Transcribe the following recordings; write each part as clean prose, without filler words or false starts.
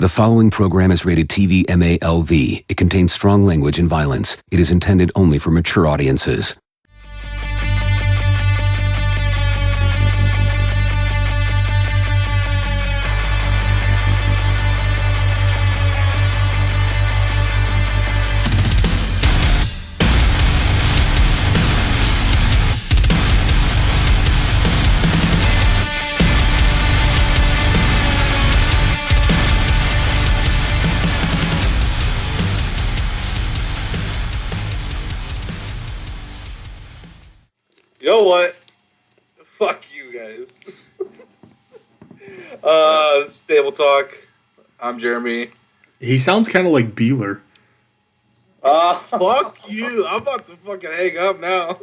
The following program is rated TV MALV. It contains strong language and violence. It is intended only for mature audiences. You know what? Fuck you guys. This is Table Talk. I'm Jeremy. He sounds kind of like Beeler. Fuck you. I'm about to fucking hang up now.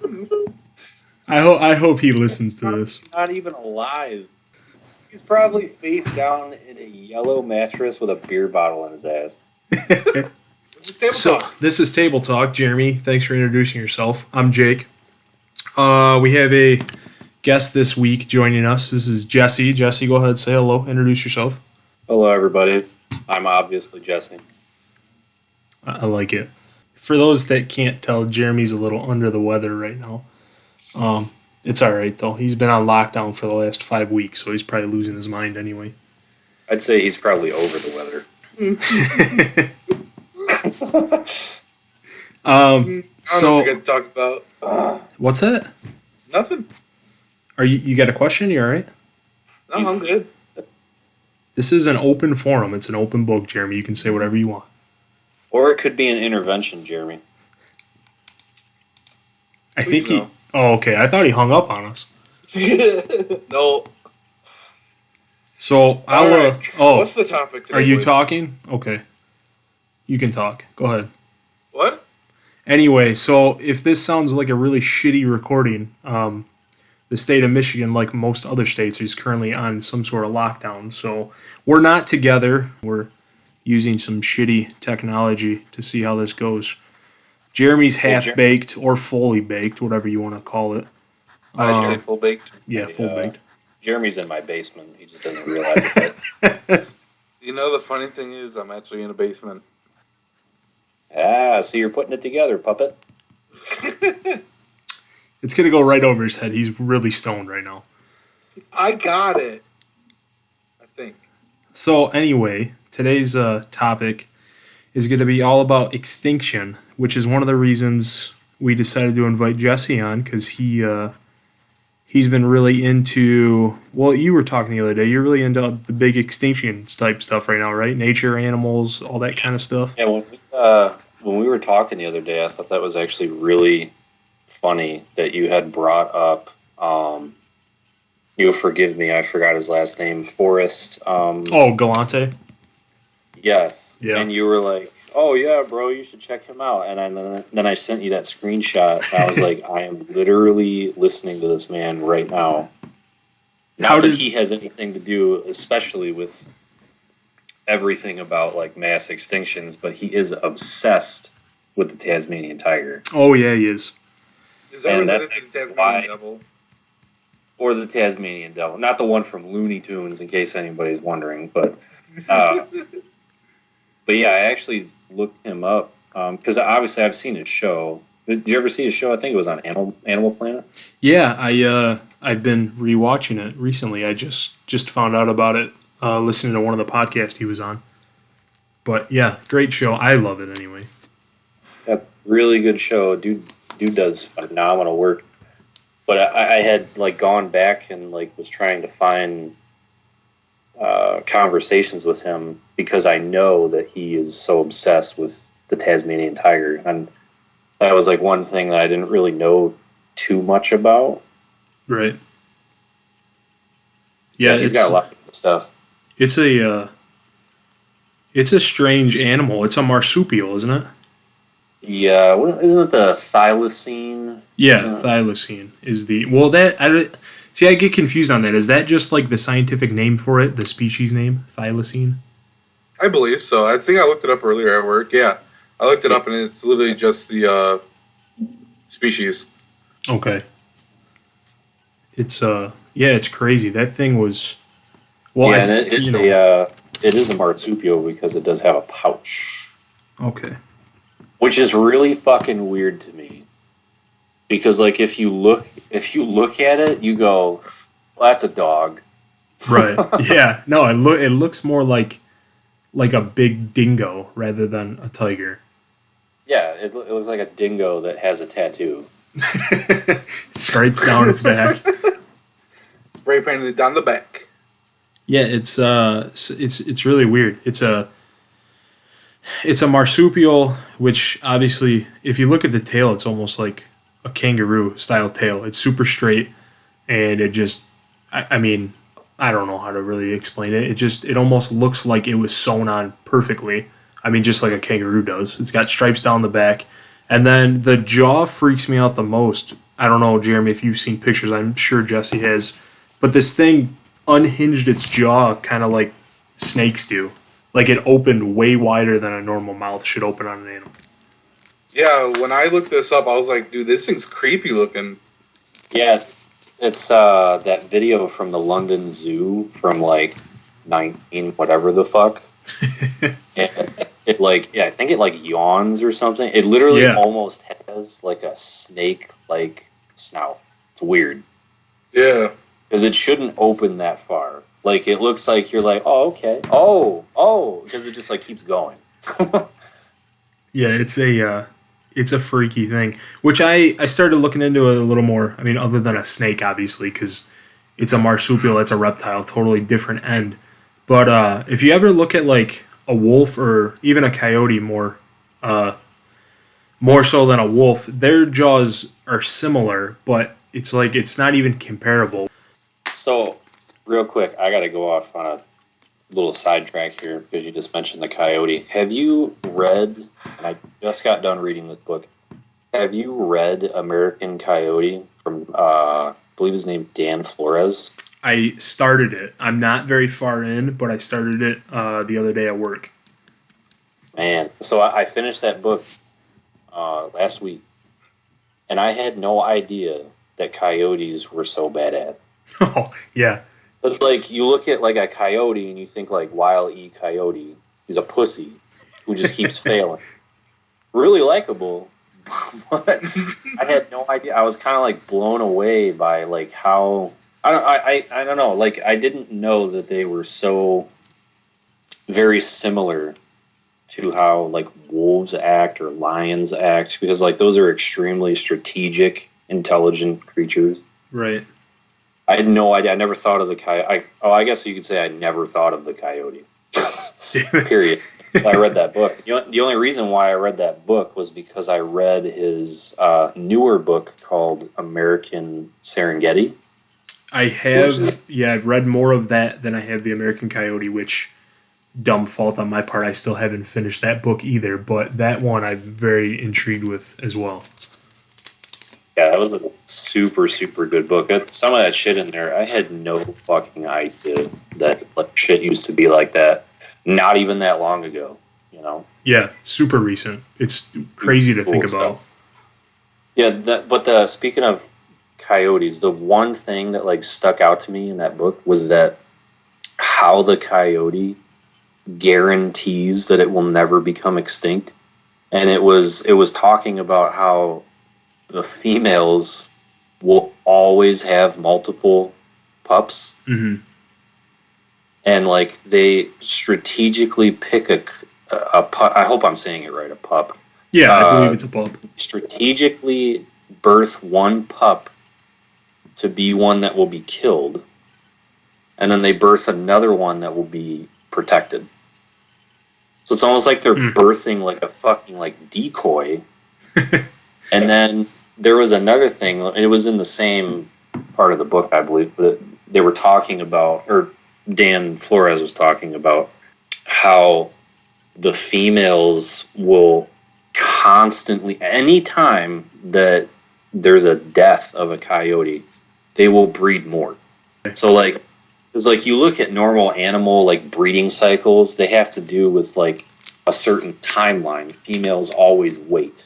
I hope he listens to this. Not even alive. He's probably face down in a yellow mattress with a beer bottle in his ass. This is Table Talk. This is Table Talk. Jeremy, thanks for introducing yourself. I'm Jake. We have a guest this week joining us. This is Jesse. Jesse, go ahead, say hello, introduce yourself. Hello, everybody. I'm obviously Jesse. I like it. For those that can't tell, Jeremy's a little under the weather right now. It's all right, though. He's been on lockdown for the last 5 weeks, so he's probably losing his mind anyway. I'd say he's probably over the weather. I don't know what you're going to talk about. What's that? Nothing. You got a question? You all right? No, I'm good. This is an open forum. It's an open book, Jeremy. You can say whatever you want. Or it could be an intervention, Jeremy. I think he... Oh, okay. I thought he hung up on us. No. So, Right. What's the topic today? Are you boys? talking? Okay. You can talk. Go ahead. What? Anyway, so if this sounds like a really shitty recording, the state of Michigan, like most other states, is currently on some sort of lockdown. So we're not together. We're using some shitty technology to see how this goes. Jeremy's half-baked or fully baked, whatever you want to call it. I should say full baked. Yeah, full-baked. Jeremy's in my basement. He just doesn't realize it. You know, the funny thing is, I'm actually in a basement. So you're putting it together, puppet. It's going to go right over his head. He's really stoned right now. I got it. I think. So anyway, today's topic is going to be all about Extinction, which is one of the reasons we decided to invite Jesse on, because he's been really into, well, you were talking the other day, you're really into the big Extinction type stuff right now, right? Nature, animals, all that kind of stuff. Yeah, when we were talking the other day, I thought that was actually really funny that you had brought up, you'll forgive me, I forgot his last name, Forrest. Galante? Yes. Yeah. And you were like, oh, yeah, bro, you should check him out. And then I sent you that screenshot, and I was like, I am literally listening to this man right now. Not that he has anything to do, especially with everything about like mass extinctions, but he is obsessed with the Tasmanian tiger. Oh, yeah, he is. Is that related to the Tasmanian devil? Or the Tasmanian devil. Not the one from Looney Tunes, in case anybody's wondering, but yeah, I actually looked him up because obviously I've seen his show. Did you ever see his show? I think it was on Animal Planet. Yeah, I've been rewatching it recently. I just found out about it listening to one of the podcasts he was on. But yeah, great show. I love it anyway. Yeah, really good show. Dude does phenomenal work. But I had like gone back and like was trying to find conversations with him because I know that he is so obsessed with the Tasmanian tiger, and that was like one thing that I didn't really know too much about. Right. Yeah, he's got a lot of stuff. It's a strange animal. It's a marsupial, isn't it? Yeah, isn't it the thylacine? Yeah, thylacine is the... Well, I get confused on that. Is that just like the scientific name for it, the species name, thylacine? I believe so. I think I looked it up earlier at work. Yeah, I looked it up, and it's literally just the species. Okay. It's it's crazy. That thing was... Well, yeah, it is a marsupial because it does have a pouch. Okay. Which is really fucking weird to me. Because like if you look at it, you go, well, that's a dog. Right. Yeah. No, it looks more like a big dingo rather than a tiger. Yeah, it looks like a dingo that has a tattoo. Stripes down its back. Spray painted down the back. Yeah, it's really weird. It's a marsupial, which obviously, if you look at the tail, it's almost like a kangaroo style tail. It's super straight, and it just, I mean, I don't know how to really explain it. It almost looks like it was sewn on perfectly. I mean, just like a kangaroo does. It's got stripes down the back. And then the jaw freaks me out the most. I don't know, Jeremy, if you've seen pictures. I'm sure Jesse has. But this thing unhinged its jaw kind of like snakes do. Like it opened way wider than a normal mouth should open on an animal. Yeah, when I looked this up, I was like, dude, this thing's creepy looking. Yeah, it's that video from the London Zoo from like 19 whatever the fuck. It like, yeah, I think it like yawns or something. It literally almost has like a snake like snout. It's weird. Yeah. Because it shouldn't open that far. Like it looks like you're like, oh, okay, oh, because it just like keeps going. Yeah, it's a freaky thing. Which I started looking into it a little more. I mean, other than a snake, obviously, because it's a marsupial. It's a reptile, totally different end. But if you ever look at like a wolf or even a coyote more so than a wolf, their jaws are similar, but it's like it's not even comparable. So, real quick, I got to go off on a little sidetrack here because you just mentioned the coyote. Have you read, and I just got done reading this book, have you read American Coyote from, I believe his name Dan Flores? I started it. I'm not very far in, but I started it the other day at work. Man, so I finished that book last week, and I had no idea that coyotes were so bad at it. Oh, yeah. It's like you look at like a coyote and you think like Wile E. Coyote. He's a pussy who just keeps failing. Really likable, but I had no idea. I was kind of like blown away by like how I don't know. Like I didn't know that they were so very similar to how like wolves act or lions act, because like those are extremely strategic, intelligent creatures. Right. I had no idea. I never thought of the coyote. I guess you could say I never thought of the coyote. Period. I read that book. The only reason why I read that book was because I read his newer book called American Serengeti. I have, I've read more of that than I have the American Coyote, which, dumb fault on my part, I still haven't finished that book either, but that one I'm very intrigued with as well. Yeah, that was a super, super good book. Some of that shit in there, I had no fucking idea that like, shit used to be like that. Not even that long ago, you know? Yeah, super recent. It's crazy to think about. Yeah, but speaking of coyotes, the one thing that like stuck out to me in that book was that how the coyote guarantees that it will never become extinct. And it was talking about how the females will always have multiple pups. Mm-hmm. And like they strategically pick a pup. I hope I'm saying it right. A pup. Yeah, I believe it's a pup. Strategically birth one pup to be one that will be killed, and then they birth another one that will be protected. So it's almost like they're birthing like a fucking like decoy. And then there was another thing, and it was in the same part of the book, I believe, that they were talking about, or Dan Flores was talking about how the females will constantly, anytime that there's a death of a coyote, they will breed more. So like, it's like you look at normal animal like breeding cycles, they have to do with like a certain timeline. Females always wait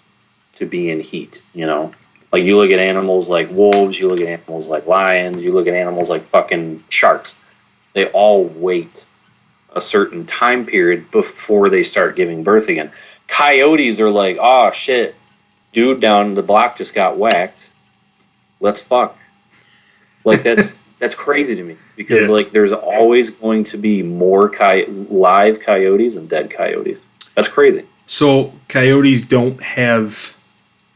to be in heat, you know? Like you look at animals like wolves, you look at animals like lions, you look at animals like fucking sharks. They all wait a certain time period before they start giving birth again. Coyotes are like, oh shit, dude down the block just got whacked. Let's fuck. Like that's crazy to me because like there's always going to be more live coyotes than dead coyotes. That's crazy. So coyotes don't have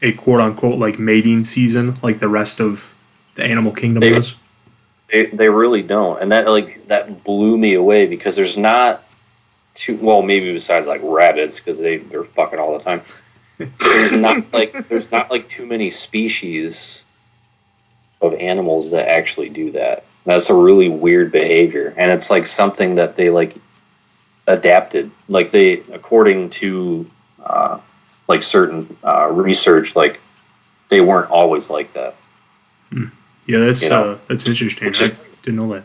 a quote unquote like mating season like the rest of the animal kingdom does. They really don't, and that blew me away because there's not too maybe besides like rabbits because they're fucking all the time. There's not like too many species of animals that actually do that. That's a really weird behavior, and it's like something that they like adapted. Like they, according to like certain research, like they weren't always like that. Yeah, that's interesting. I didn't know that.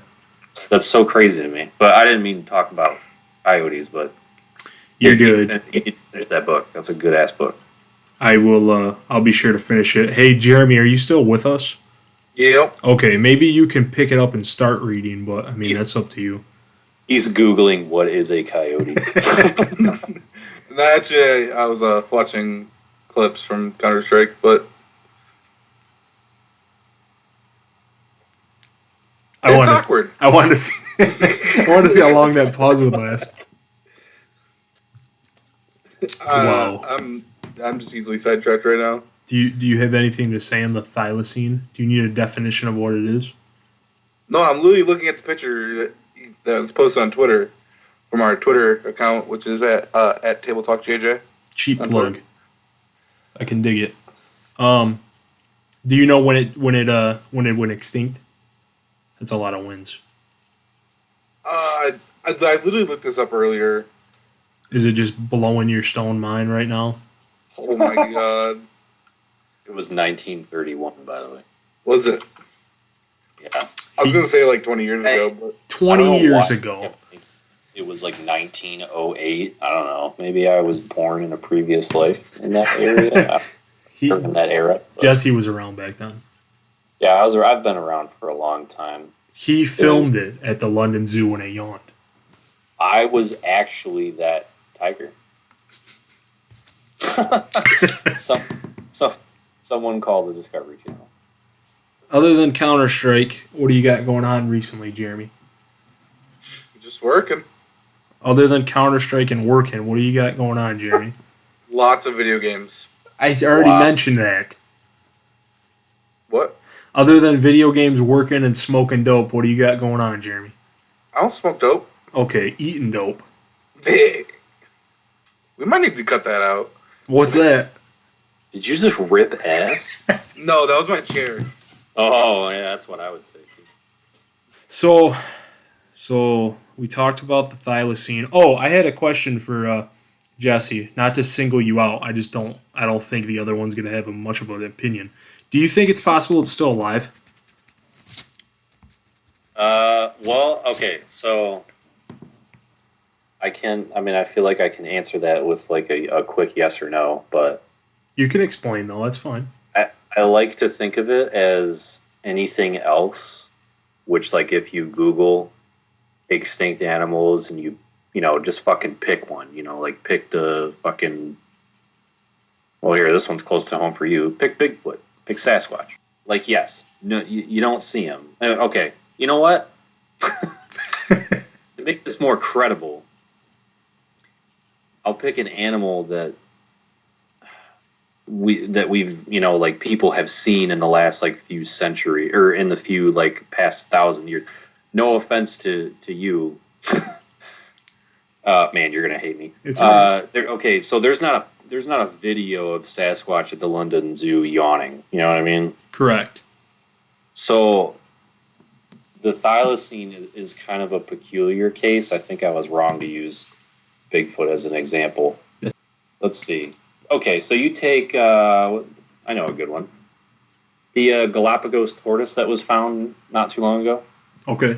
That's so crazy to me. But I didn't mean to talk about coyotes. But you're good. You need to finish that book. That's a good ass book. I will. I'll be sure to finish it. Hey, Jeremy, are you still with us? Yep. Okay, maybe you can pick it up and start reading, but I mean that's up to you. He's Googling what is a coyote. Actually, I was watching clips from Counter-Strike, but it's awkward. I wanted to see, how long that pause would last. Wow. I'm just easily sidetracked right now. Do you have anything to say on the thylacine? Do you need a definition of what it is? No, I'm literally looking at the picture that was posted on Twitter from our Twitter account, which is at Table Talk JJ. Cheap plug. I can dig it. Do you know when it went extinct? That's a lot of wins. I literally looked this up earlier. Is it just blowing your stone mind right now? Oh my god. It was 1931, by the way. Was it? Yeah. I was going to say like 20 years ago. But 20 years ago. It was like 1908. I don't know. Maybe I was born in a previous life in that area. In that era. But. Jesse was around back then. Yeah, I've been around for a long time. He filmed it at the London Zoo when it yawned. I was actually that tiger. Someone called the Discovery Channel. Other than Counter-Strike, what do you got going on recently, Jeremy? Just working. Other than Counter-Strike and working, what do you got going on, Jeremy? Lots of video games. I already mentioned that. What? Other than video games, working, and smoking dope, what do you got going on, Jeremy? I don't smoke dope. Okay, eating dope. We might need to cut that out. What's that? Did you just rip ass? No, that was my chair. Oh, yeah, that's what I would say. So we talked about the thylacine. Oh, I had a question for Jesse. Not to single you out, I don't think the other one's going to have much of an opinion. Do you think it's possible it's still alive? Well, okay, so I feel like I can answer that with like a quick yes or no, but you can explain though, that's fine. I like to think of it as anything else, which like if you Google extinct animals and you just fucking pick one, like pick the fucking, well here, this one's close to home for you, pick Bigfoot, pick Sasquatch. Like, yes, no, you don't see them. Okay, you know what? To make this more credible, I'll pick an animal that we've like people have seen in the last like few century or in the few like past 1,000 years. No offense to you, man, you're gonna hate me. Okay, so there's not a video of Sasquatch at the London Zoo yawning. You know what I mean? Correct. So the thylacine is kind of a peculiar case. I think I was wrong to use Bigfoot as an example. Let's see. Okay, so you take, I know a good one. The Galapagos tortoise that was found not too long ago. Okay.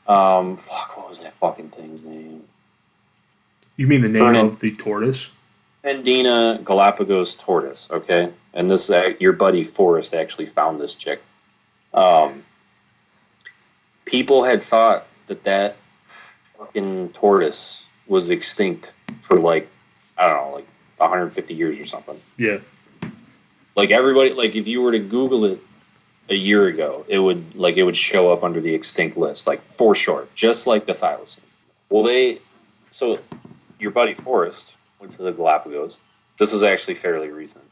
What was that fucking thing's name? You mean the name of the tortoise? Fernandina Galapagos tortoise, okay? And this your buddy Forrest actually found this chick. People had thought that fucking tortoise was extinct for like, I don't know, like 150 years or something. Yeah. Like everybody, like if you were to Google it a year ago, it would show up under the extinct list, like for sure, just like the thylacine. Well, so your buddy Forrest went to the Galapagos. This was actually fairly recent.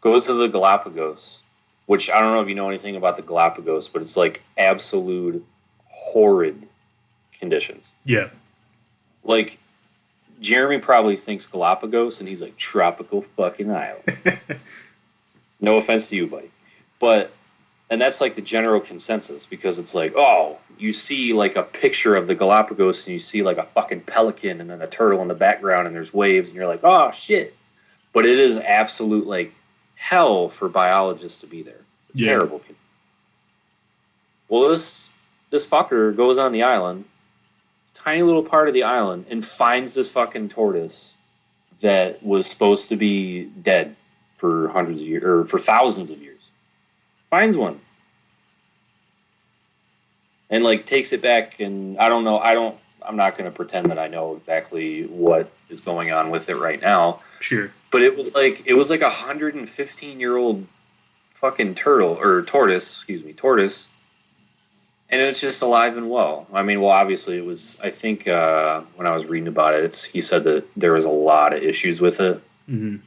Goes to the Galapagos, which I don't know if you know anything about the Galapagos, but it's like absolute horrid conditions. Yeah. Like, Jeremy probably thinks Galapagos, and he's like, tropical fucking island. No offense to you, buddy. And that's like the general consensus, because it's like, oh, you see like a picture of the Galapagos, and you see like a fucking pelican and then a turtle in the background, and there's waves, and you're like, oh, shit. But it is absolute, like, hell for biologists to be there. It's terrible. Well, this fucker goes on the island, tiny little part of the island, and finds this fucking tortoise that was supposed to be dead for hundreds of years, or for thousands of years. Finds one. And like takes it back, and I'm not going to pretend that I know exactly what is going on with it right now. Sure. But it was like a 115-year-old fucking tortoise, and it's just alive and well. I mean, well, obviously it was, I think when I was reading about it, he said that there was a lot of issues with it. Mm-hmm.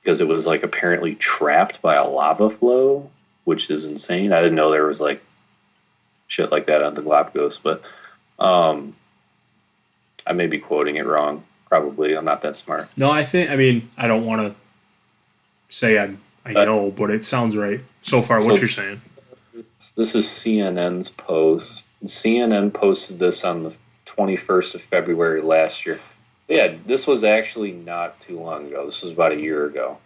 Because it was like apparently trapped by a lava flow, which is insane. I didn't know there was like shit like that on the Galapagos, but I may be quoting it wrong. Probably, I'm not that smart. No, I don't want to say I know, but it sounds right so far. What you're saying? This is CNN's post. CNN posted this on the 21st of February last year. Yeah, this was actually not too long ago. This was about a year ago.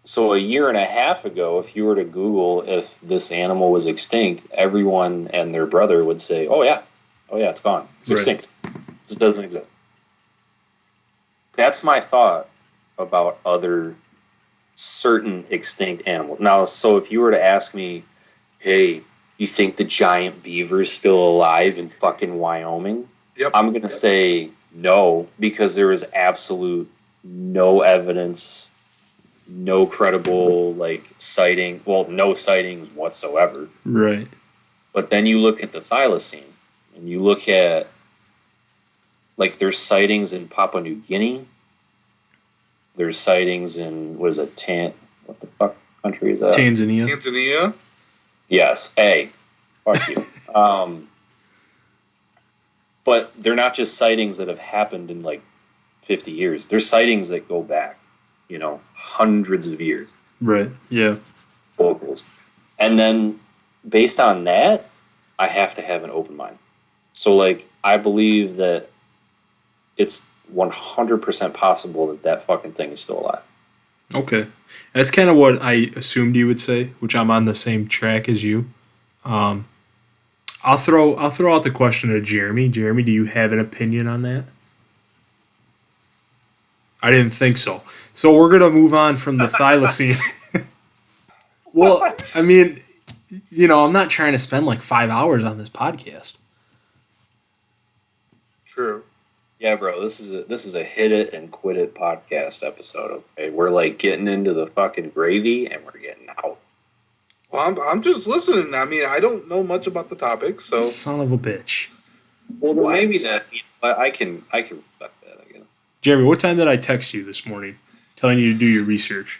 So a year and a half ago, if you were to Google if this animal was extinct, everyone and their brother would say, oh yeah, it's gone. It's extinct. This doesn't exist. That's my thought about other certain extinct animals. Now, so if you were to ask me, hey, you think the giant beaver is still alive in fucking Wyoming? Yep. I'm going to say no, because there is absolute no evidence, no credible sighting. Well, no sightings whatsoever. Right. But then you look at the thylacine, and you look at there's sightings in Papua New Guinea. There's sightings in what the fuck country is that? Tanzania. Yes. Hey, fuck you. But they're not just sightings that have happened in 50 years. They're sightings that go back, hundreds of years. Right. Yeah. Locals. And then based on that, I have to have an open mind. So I believe that it's 100% possible that fucking thing is still alive. Okay. That's kind of what I assumed you would say, which I'm on the same track as you. I'll throw out the question to Jeremy. Jeremy, do you have an opinion on that? I didn't think so. So we're going to move on from the thylacine. Well, I mean, I'm not trying to spend 5 hours on this podcast. True. Yeah, bro, this is a hit it and quit it podcast episode. Okay, we're getting into the fucking gravy and we're getting out. Well, I'm just listening. I mean, I don't know much about the topic, so son of a bitch. Well, then maybe that I can respect that. I guess. Jeremy, what time did I text you this morning, telling you to do your research?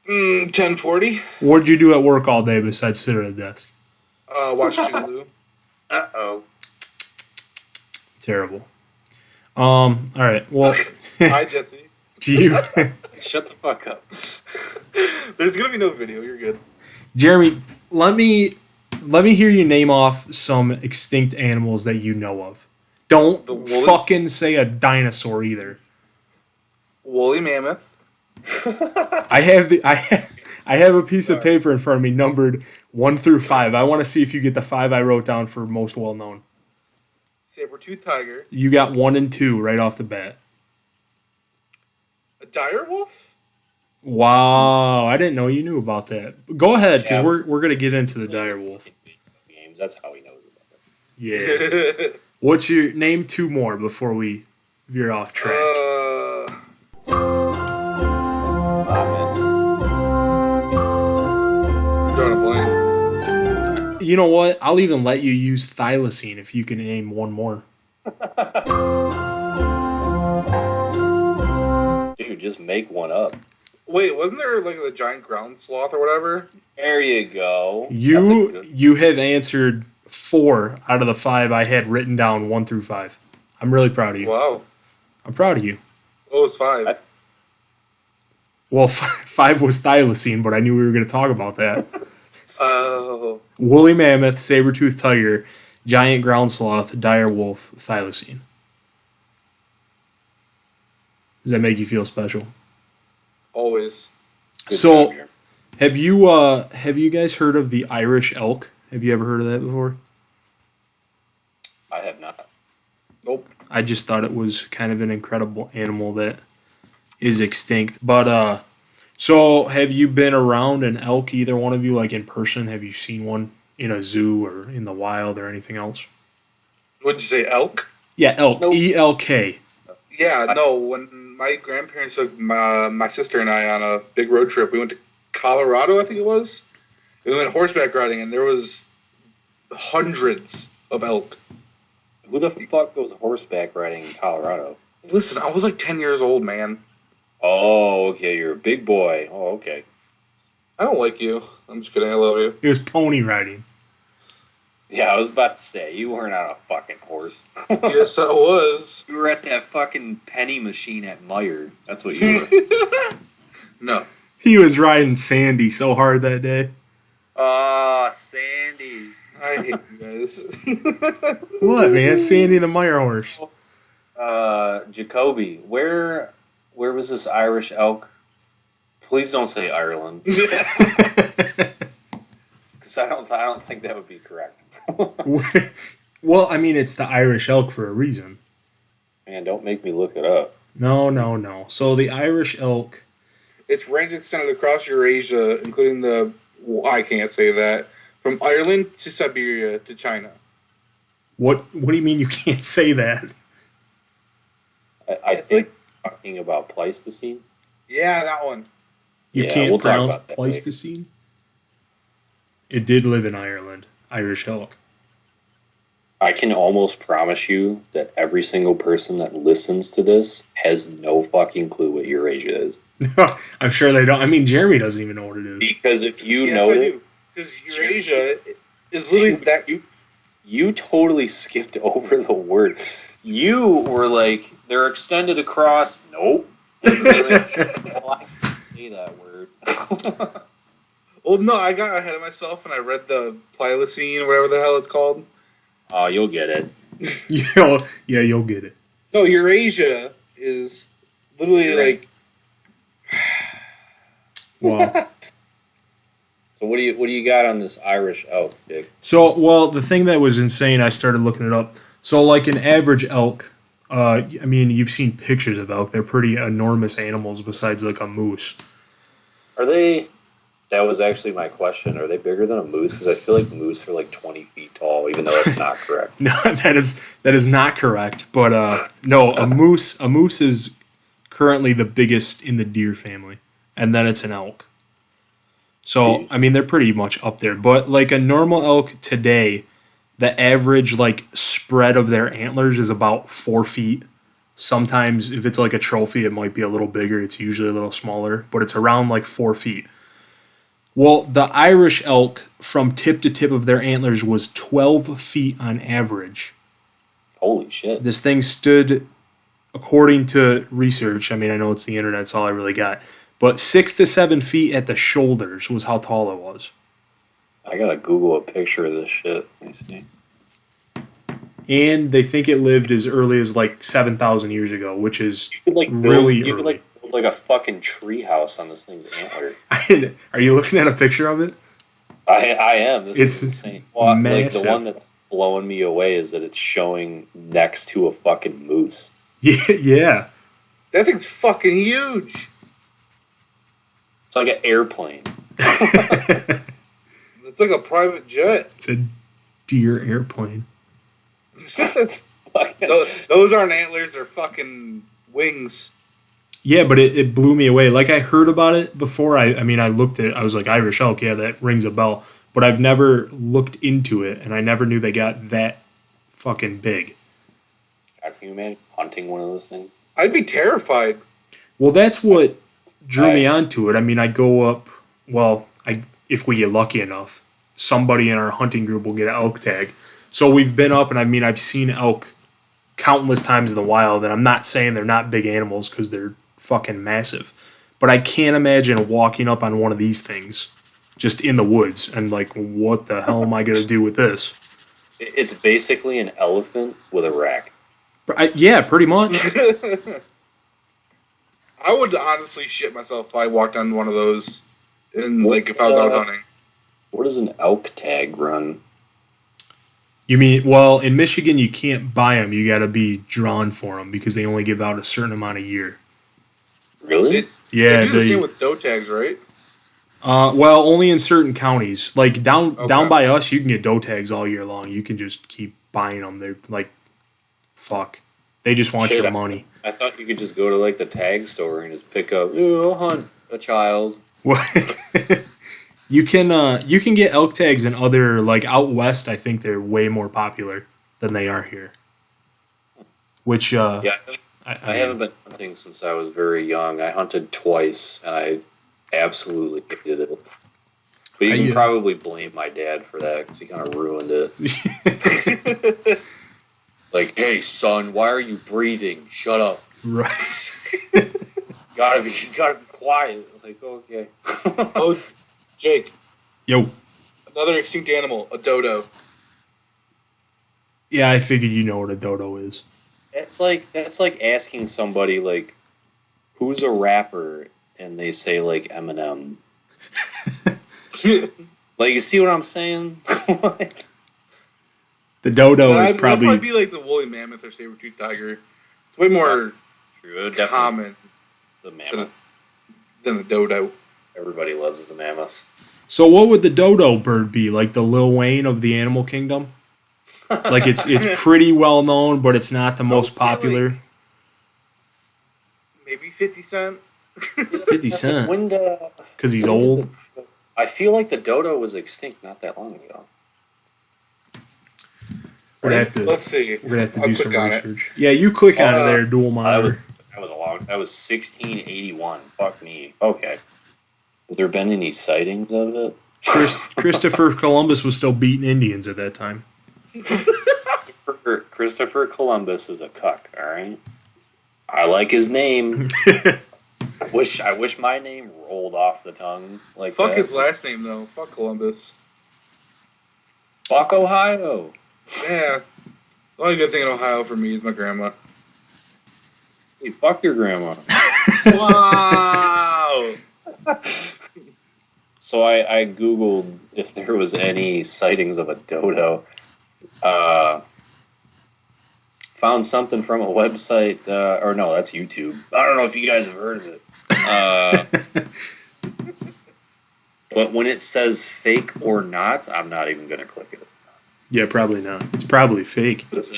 10:40. What did you do at work all day besides sit at a desk? Watch Hulu. Uh-oh. Terrible. All right. Well, hi Jesse. Do you? Shut the fuck up. There's gonna be no video. You're good. Jeremy, let me hear you name off some extinct animals that you know of. Don't fucking say a dinosaur either. Woolly mammoth. I have a piece of paper in front of me numbered 1 through 5. I want to see if you get the 5 I wrote down for most well known. Saber-toothed tiger. You got 1 and 2 right off the bat. A dire wolf? Wow, I didn't know you knew about that. Go ahead, because we're gonna get into the dire wolf. Games. That's how he knows about it. Yeah. What's your name? Two more before we veer off track. I'm drawing a blank. You know what? I'll even let you use Thylacine if you can name one more. Dude, just make one up. Wait, wasn't there like the giant ground sloth or whatever? There you go. You have answered 4 out of the 5 I had written down, 1 through 5. I'm really proud of you. Wow. I'm proud of you. What was 5? Well, 5 was Thylacine, but I knew we were going to talk about that. Oh. Woolly mammoth, saber-toothed tiger, giant ground sloth, dire wolf, Thylacine. Does that make you feel special? Always. Good So, job here. have you guys heard of the Irish elk? Have you ever heard of that before? I have not. Nope. I just thought it was kind of an incredible animal that is extinct. But so have you been around an elk, either one of you, like in person? Have you seen one in a zoo or in the wild or anything else? What'd you say, elk? Yeah, elk. Nope. ELK. Yeah, no. When my grandparents took my sister and I on a big road trip, we went to Colorado, I think it was. We went horseback riding, and there was hundreds of elk. Who the fuck goes horseback riding in Colorado? Listen, I was like 10 years old, man. Oh, okay, you're a big boy. Oh, okay. I don't like you. I'm just kidding. I love you. It was pony riding. Yeah, I was about to say, you weren't on a fucking horse. Yes, I was. You were at that fucking penny machine at Meyer. That's what you were. No. He was riding Sandy so hard that day. Oh, Sandy. I hate you guys. What, man? Sandy the Meyer horse. Jacoby, where was this Irish elk? Please don't say Ireland, because I don't think that would be correct. Well, I mean, it's the Irish elk for a reason. Man, don't make me look it up. No. So the Irish elk. Its range extended across Eurasia, including I can't say that, from Ireland to Siberia to China. What do you mean you can't say that? I think talking about Pleistocene. Yeah, that one. You Yeah, can't we'll talk pronounce about that Pleistocene? It did live in Ireland. Irish elk. I can almost promise you that every single person that listens to this has no fucking clue what Eurasia is. I'm sure they don't. I mean, Jeremy doesn't even know what it is. Because if you Yes, know I it, do. Because Eurasia is literally that. you totally skipped over the word. You were like, they're extended across. Nope. Well, I can't say that word. Well, no, I got ahead of myself and I read the Thylacine or whatever the hell it's called. Oh, you'll get it. Yeah, you'll get it. No, Eurasia is literally like. Well, So what do you got on this Irish elk, Dick? so the thing that was insane, I started looking it up. So, like an average elk, I mean, you've seen pictures of elk. They're pretty enormous animals besides like a moose. Are they? That was actually my question. Are they bigger than a moose? Because I feel like moose are like 20 feet tall, even though that's not correct. No, that is not correct. But no, a moose is currently the biggest in the deer family, and then it's an elk. So I mean, they're pretty much up there. But like a normal elk today, the average like spread of their antlers is about 4 feet. Sometimes if it's like a trophy, it might be a little bigger. It's usually a little smaller, but it's around like 4 feet. Well, the Irish elk from tip to tip of their antlers was 12 feet on average. Holy shit. This thing stood, according to research, I mean, I know it's the internet, that's all I really got, but 6 to 7 feet at the shoulders was how tall it was. I gotta Google a picture of this shit. Let me see. And they think it lived as early as like 7,000 years ago, which is You could like really build like a fucking tree house on this thing's antler. Are you looking at a picture of it? I am. This is insane. Well, like the massive. one that's blowing me away is that it's showing next to a fucking moose. Yeah. That thing's fucking huge. It's like an airplane. It's like a private jet. It's a deer airplane. Those aren't antlers, they're fucking wings. Yeah, but it blew me away. Like, I heard about it before. I mean, I looked at I was like, Irish elk, yeah, that rings a bell. But I've never looked into it, and I never knew they got that fucking big. Can you imagine hunting one of those things? I'd be terrified. Well, that's what drew me onto it. I mean, I go up, if we get lucky enough, somebody in our hunting group will get an elk tag. So we've been up, and I mean, I've seen elk countless times in the wild, and I'm not saying they're not big animals because they're fucking massive. But I can't imagine walking up on one of these things just in the woods and like, what the hell am I going to do with this? It's basically an elephant with a rack. Yeah, pretty much. I would honestly shit myself if I walked on one of those, if I was out hunting. What does an elk tag run? You mean, well, in Michigan you can't buy them. You got to be drawn for them because they only give out a certain amount a year. Really? Yeah. They do the same with doe tags, right? Well, only in certain counties. Like down by us, you can get doe tags all year long. You can just keep buying them. They're like, fuck. They just want your money. I thought you could just go to like the tag store and just pick up, I'll hunt a child. You can get elk tags in other, like out west. I think they're way more popular than they are here. Which I haven't been hunting since I was very young. I hunted twice and I absolutely hated it. But you can probably blame my dad for that because he kind of ruined it. Like, hey son, why are you breathing? Shut up. Right. you gotta be quiet. Like, okay. Oh, Jake. Yo. Another extinct animal, a dodo. Yeah, I figured you know what a dodo is. That's like asking somebody like, who's a rapper, and they say like Eminem. Like, you see what I'm saying? The dodo is probably... That'd be like the woolly mammoth or saber-toothed tiger. It's way more common the mammoth than a dodo. Everybody loves the mammoth. So what would the dodo bird be? Like the Lil Wayne of the animal kingdom? Like it's pretty well known, but it's not the most popular. Like maybe 50 Cent. 50 Cent. Because he's old. I feel like the dodo was extinct not that long ago. Let's see. We're gonna have to do some research. Yeah, you click on it there, dual monitor. That was 1681. Fuck me. Okay. Has there been any sightings of it? Christopher Columbus was still beating Indians at that time. Christopher Columbus is a cuck, alright? I like his name. I wish my name rolled off the tongue like Fuck that. his last name, though. Fuck Columbus. Fuck Ohio. Yeah. The only good thing in Ohio for me is my grandma. Hey, fuck your grandma. Wow! So I Googled if there was any sightings of a dodo. Found something from a website, or no, that's YouTube. I don't know if you guys have heard of it. But when it says fake or not, I'm not even going to click it. Yeah, probably not. It's probably fake. It's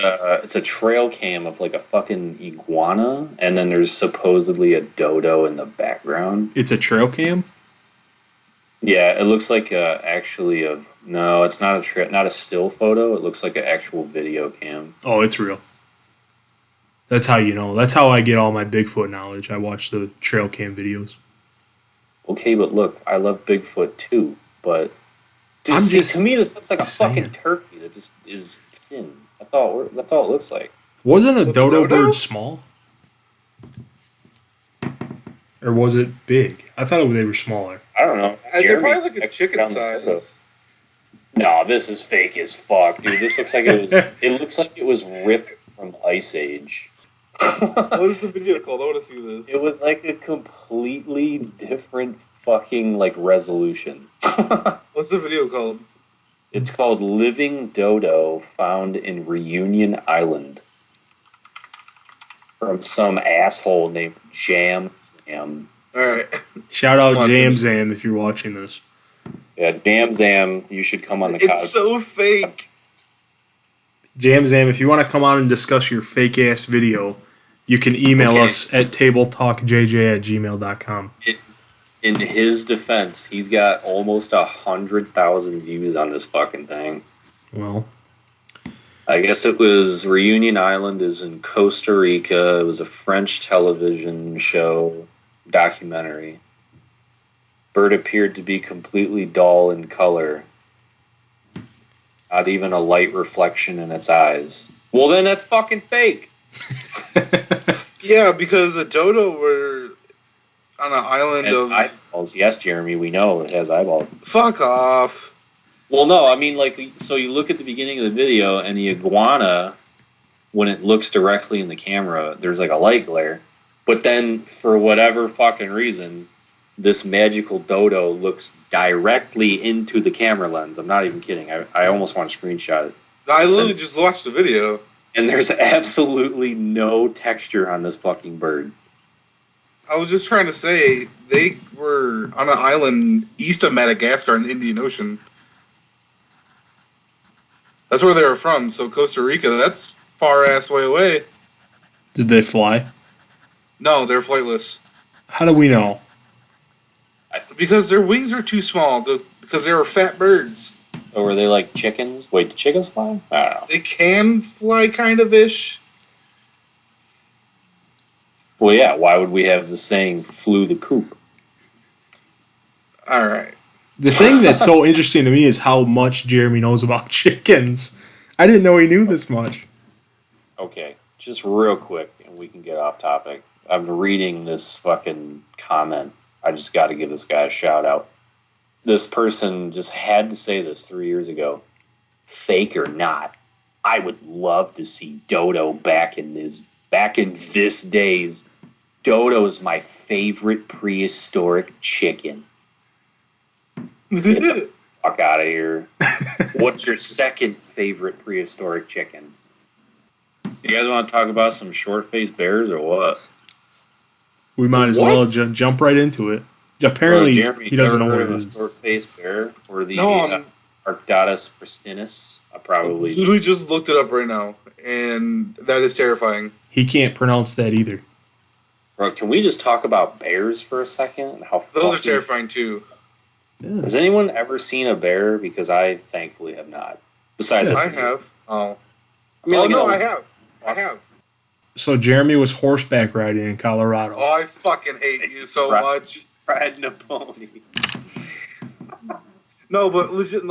a trail cam of like a fucking iguana, and then there's supposedly a dodo in the background. It's a trail cam? Yeah, it looks like no, it's not not a still photo. It looks like an actual video cam. Oh, it's real. That's how you know. That's how I get all my Bigfoot knowledge. I watch the trail cam videos. Okay, but look, I love Bigfoot too, but to me this looks like a fucking turkey that just is thin. That's all it looks like. Wasn't a dodo bird small? Or was it big? I thought they were smaller. I don't know. They're probably like a chicken size. No, this is fake as fuck, dude. This looks like it looks like it was ripped from Ice Age. What is the video called? I want to see this. It was like a completely different fucking like resolution. What's the video called? It's called Living Dodo Found in Reunion Island. From some asshole named Jam Zam. Alright. Shout out Jam Zam if you're watching this. Yeah, Jam Zam, you should come on the couch. It's so fake. Jamzam, if you want to come on and discuss your fake-ass video, you can email us at tabletalkjj@gmail.com. In his defense, he's got almost 100,000 views on this fucking thing. Well, I guess it was Reunion Island is in Costa Rica. It was a French television show, documentary. Bird appeared to be completely dull in color. Not even a light reflection in its eyes. Well, then that's fucking fake. Yeah, because the dodo were on an island of eyeballs. Yes, Jeremy, we know it has eyeballs. Fuck off. Well, no, I mean, like, so you look at the beginning of the video, and the iguana, when it looks directly in the camera, there's like a light glare. But then, for whatever fucking reason, this magical dodo looks directly into the camera lens. I'm not even kidding. I almost want to screenshot it. I literally just watched the video. And there's absolutely no texture on this fucking bird. I was just trying to say, they were on an island east of Madagascar in the Indian Ocean. That's where they were from, so Costa Rica, that's far-ass way away. Did they fly? No, they're flightless. How do we know? Because their wings are too small, because they were fat birds. Or were they like chickens? Wait, do chickens fly? I don't know. They can fly kind of-ish. Well, yeah, why would we have the saying, flew the coop? All right. The thing that's so interesting to me is how much Jeremy knows about chickens. I didn't know he knew this much. Okay, just real quick, and we can get off topic. I'm reading this fucking comment. I just got to give this guy a shout out. This person just had to say this 3 years ago. Fake or not, I would love to see Dodo back in this days. Dodo's my favorite prehistoric chicken. Get the fuck out of here. What's your second favorite prehistoric chicken? You guys want to talk about some short-faced bears or what? We might as well jump right into it. Apparently, Jeremy, he doesn't know what it it is. is. Short-faced bear or the No, Arctotis pristinus? I probably literally just looked it up right now, and that is terrifying. He can't pronounce that either. Bro, can we just talk about bears for a second? Those are terrifying too. Yeah. Has anyone ever seen a bear? Because I thankfully have not. Besides, I have. Oh. I mean, like, I have. So Jeremy was horseback riding in Colorado. Oh, I fucking hate you so much. Riding a pony. No, but legit.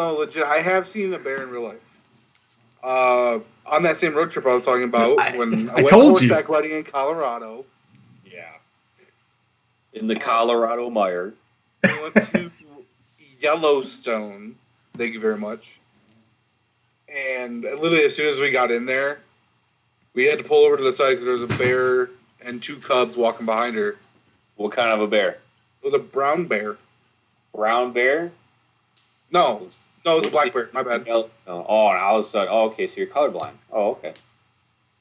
I have seen a bear in real life. On that same road trip I was talking about, when I went horseback riding in Colorado. Yeah. In the Colorado mire. I went to Yellowstone. Thank you very much. And literally, as soon as we got in there, we had to pull over to the side because there was a bear and two cubs walking behind her. What kind of a bear? It was a brown bear. Brown bear? No, it was a black bear. My bad. Oh, and all of a sudden, okay, so you're colorblind. Oh, okay.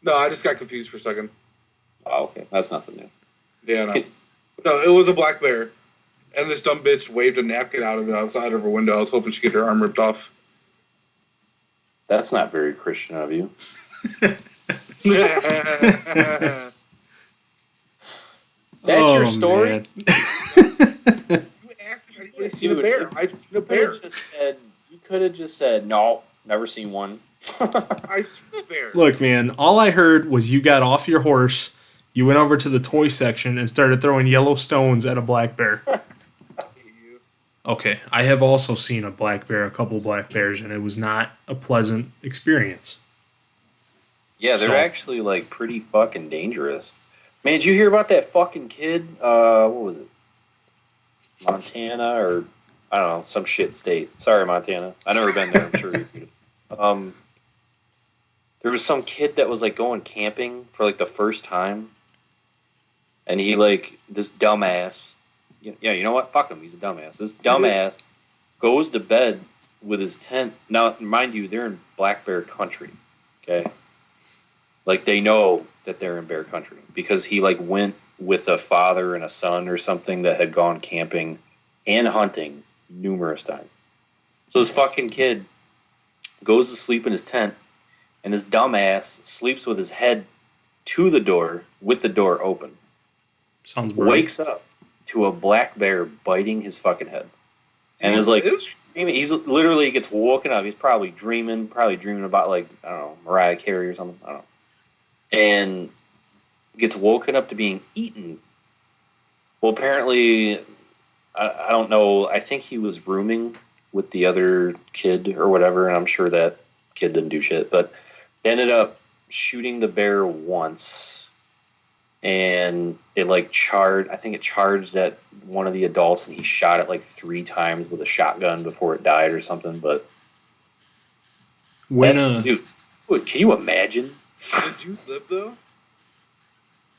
No, I just got confused for a second. Oh, okay. That's nothing new. Yeah, no. No, it was a black bear. And this dumb bitch waved a napkin out of it outside of her window. I was hoping she'd get her arm ripped off. That's not very Christian of you. That's your story? You asked if anybody's seen a bear. I've seen a bear. You could have just said, no, never seen one. I've seen a bear. Look, man, all I heard was you got off your horse, you went over to the toy section, and started throwing yellow stones at a black bear. Okay, I have also seen a couple black bears, and it was not a pleasant experience. Yeah, they're actually, like, pretty fucking dangerous. Man, did you hear about that fucking kid? What was it? Montana or, I don't know, some shit state. Sorry, Montana. I've never been there. I'm sure you there was some kid that was, like, going camping for, like, the first time. And he, like, this dumbass. Yeah, you know what? Fuck him. He's a dumbass. This dumbass goes to bed with his tent. Now, mind you, they're in black bear country. Okay? Like, they know that they're in bear country because he, like, went with a father and a son or something that had gone camping and hunting numerous times. So this fucking kid goes to sleep in his tent, and his dumbass sleeps with his head to the door with the door open. Sounds bright. Wakes up to a black bear biting his fucking head, and is like, he's literally gets woken up. He's probably dreaming about like, I don't know, Mariah Carey or something. I don't know, and gets woken up to being eaten. Well, apparently, I don't know. I think he was rooming with the other kid or whatever, and I'm sure that kid didn't do shit, but ended up shooting the bear once, and it like charged. I think it charged at one of the adults, and he shot it like 3 times with a shotgun before it died or something. But dude, can you imagine? Did you live though?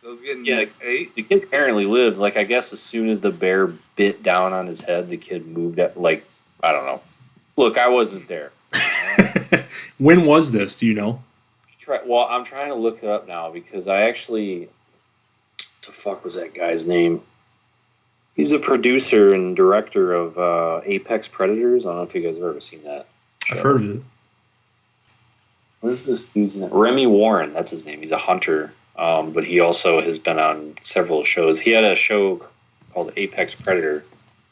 I was getting 8. The kid apparently lived. Like, I guess as soon as the bear bit down on his head, the kid moved at, like, I don't know. Look, I wasn't there. When was this? Do you know? Well, I'm trying to look it up now because I actually... What the fuck was that guy's name? He's a producer and director of Apex Predators. I don't know if you guys have ever seen that show. I've heard of it. What is this dude's name? Remy Warren, that's his name. He's a hunter. But he also has been on several shows. He had a show called Apex Predator.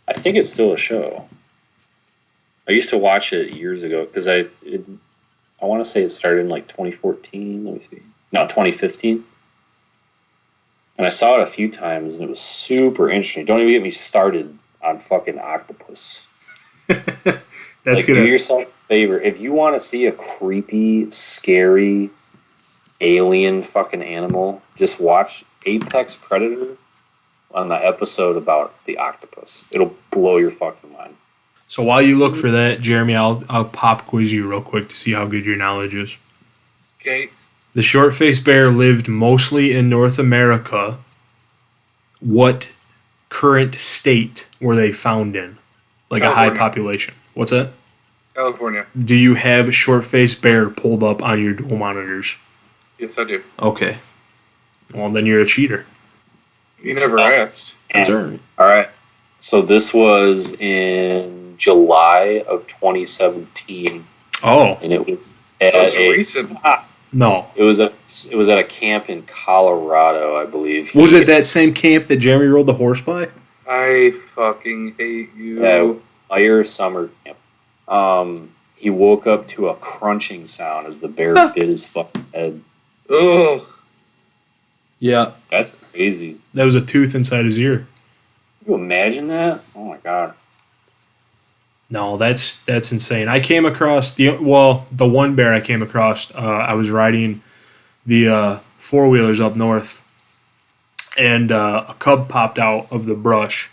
I think it's still a show. I used to watch it years ago because I want to say it started in like 2014. Let me see. No, 2015. And I saw it a few times, and it was super interesting. Don't even get me started on fucking octopus. That's good. Do yourself a favor. If you want to see a creepy, scary, alien fucking animal, just watch Apex Predator on the episode about the octopus. It'll blow your fucking mind. So while you look for that, Jeremy, I'll pop quiz you real quick to see how good your knowledge is. Okay. The short-faced bear lived mostly in North America. What current state were they found in? Like California. A high population. What's that? California. Do you have short-faced bear pulled up on your dual monitors? Yes, I do. Okay. Well, then you're a cheater. You never asked. That's all right. All right. So this was in July of 2017. Oh. And it was recent. No. It was at a camp in Colorado, I believe. Was it that same camp that Jeremy rode the horse by? I fucking hate you. Yeah, Fire Summer Camp. He woke up to a crunching sound as the bear bit his fucking head. Ugh. Yeah. That's crazy. That was a tooth inside his ear. Can you imagine that? Oh my god. No, that's insane. I came across the one bear I came across. I was riding the 4-wheelers up north, and a cub popped out of the brush,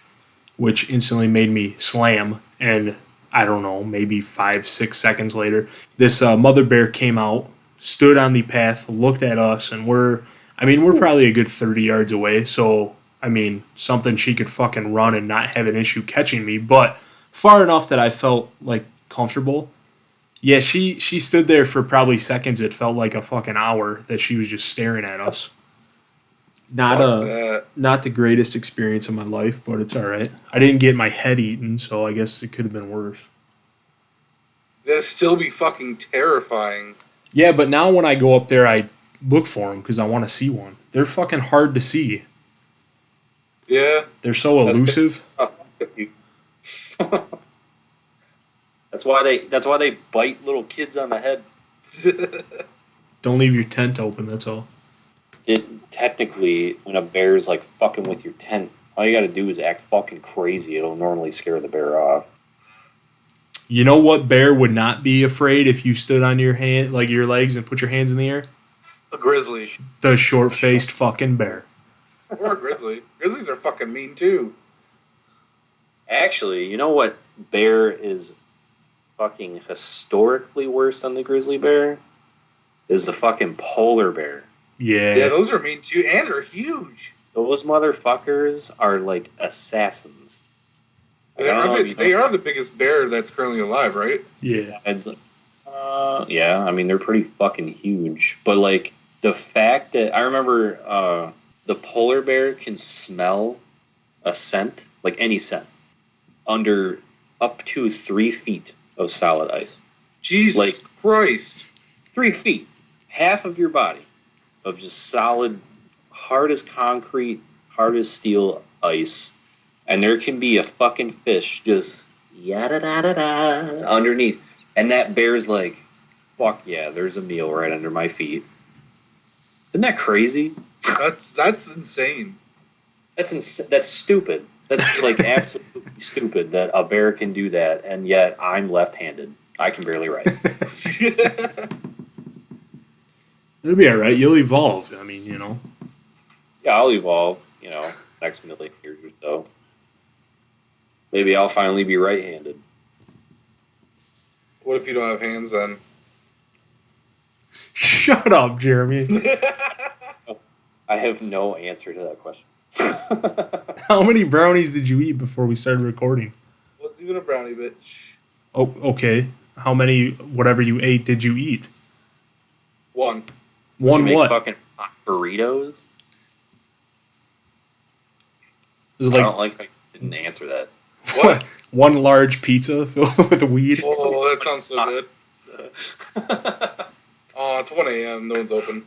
which instantly made me slam. And I don't know, maybe 5-6 seconds later, this mother bear came out, stood on the path, looked at us, and we're probably a good 30 yards away. So something she could fucking run and not have an issue catching me, but far enough that I felt like comfortable. Yeah, she stood there for probably seconds. It felt like a fucking hour that she was just staring at us. Not the greatest experience of my life, but it's all right. I didn't get my head eaten, so I guess it could have been worse. That'd still be fucking terrifying. Yeah, but now when I go up there, I look for them because I want to see one. They're fucking hard to see. Yeah. They're so elusive. That's why they bite little kids on the head. Don't leave your tent open, that's all. Technically, when a bear's like fucking with your tent, all you gotta do is act fucking crazy. It'll normally scare the bear off. You know what bear would not be afraid if you stood on your hand, like your legs, and put your hands in the air? A grizzly. The short-faced fucking bear. Or a grizzly. Grizzlies are fucking mean too. Actually, you know what bear is fucking historically worse than the grizzly bear? Is the fucking polar bear. Yeah. Yeah, those are mean too, and they're huge. Those motherfuckers are like assassins. They are the biggest bear that's currently alive, right? Yeah. Yeah, they're pretty fucking huge. But like the fact that I remember the polar bear can smell a scent, like any scent, under up to 3 feet of solid ice. Jesus Christ. 3 feet. half of your body of just solid, hard as concrete, hard as steel ice, and there can be a fucking fish just yada da da da underneath, and that bear's like, fuck yeah, there's a meal right under my feet. Isn't that crazy? That's insane. That's stupid. That's like absolutely stupid that a bear can do that, and yet I'm left-handed. I can barely write. It'll be all right. You'll evolve. I mean, you know. Yeah, I'll evolve. You know, next million years or so. Maybe I'll finally be right-handed. What if you don't have hands then? Shut up, Jeremy. I have no answer to that question. How many brownies did you eat before we started recording? What's even a brownie, bitch? Oh, okay. How many, whatever you ate, did you eat? One. One Did you what? make fucking burritos? It was I don't like I didn't answer that. What? One large pizza filled with weed. Oh, that sounds so good. Oh, it's 1 a.m. No one's open.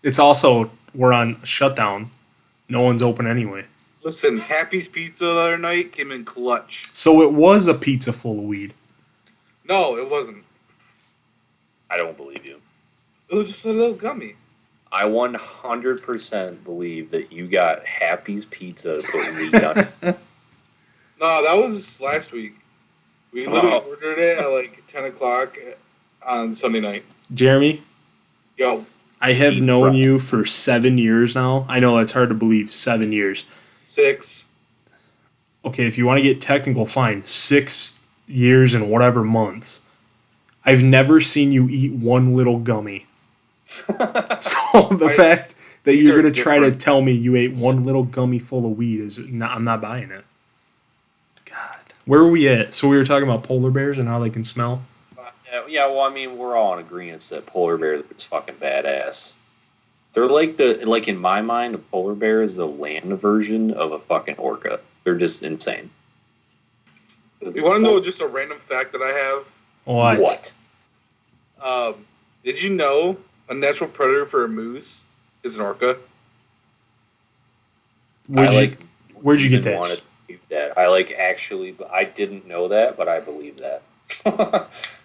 It's also, we're on shutdown. No one's open anyway. Listen, Happy's Pizza the other night came in clutch. So it was a pizza full of weed. No, it wasn't. I don't believe you. It was just a little gummy. I 100% believe that you got Happy's Pizza put weed on it. No, that was last week. We literally ordered it at like 10 o'clock on Sunday night. Jeremy, Yo, I have known you for 7 years now. I know that's hard to believe, 7 years. 6. Okay, if you want to get technical, fine. 6 years and whatever months. I've never seen you eat one little gummy. So the fact that you're going to try to tell me you ate one little gummy full of weed is not, I'm not buying it. God. Where are we at? So we were talking about polar bears and how they can smell? Yeah, well, I mean, we're all in agreement that polar bears are just fucking badass. They're like in my mind, a polar bear is the land version of a fucking orca. They're just insane. You want to know just a random fact that I have? What? Did you know a natural predator for a moose is an orca? Where'd you get that? Wanted to believe that. I didn't know that, but I believe that.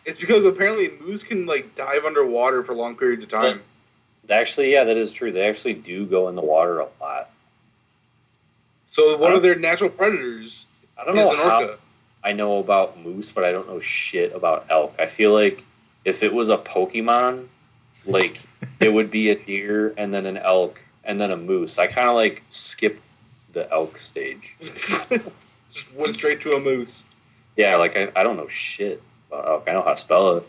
It's because apparently moose can like dive underwater for long periods of time. Actually, yeah, that is true. They actually do go in the water a lot. So one of their natural predators I don't know is an orca. how I know about moose, but I don't know shit about elk. I feel like if it was a Pokemon, like it would be a deer and then an elk and then a moose. I kind of like skipped the elk stage. Just went straight to a moose. Yeah, like I don't know shit about elk. I know how to spell it.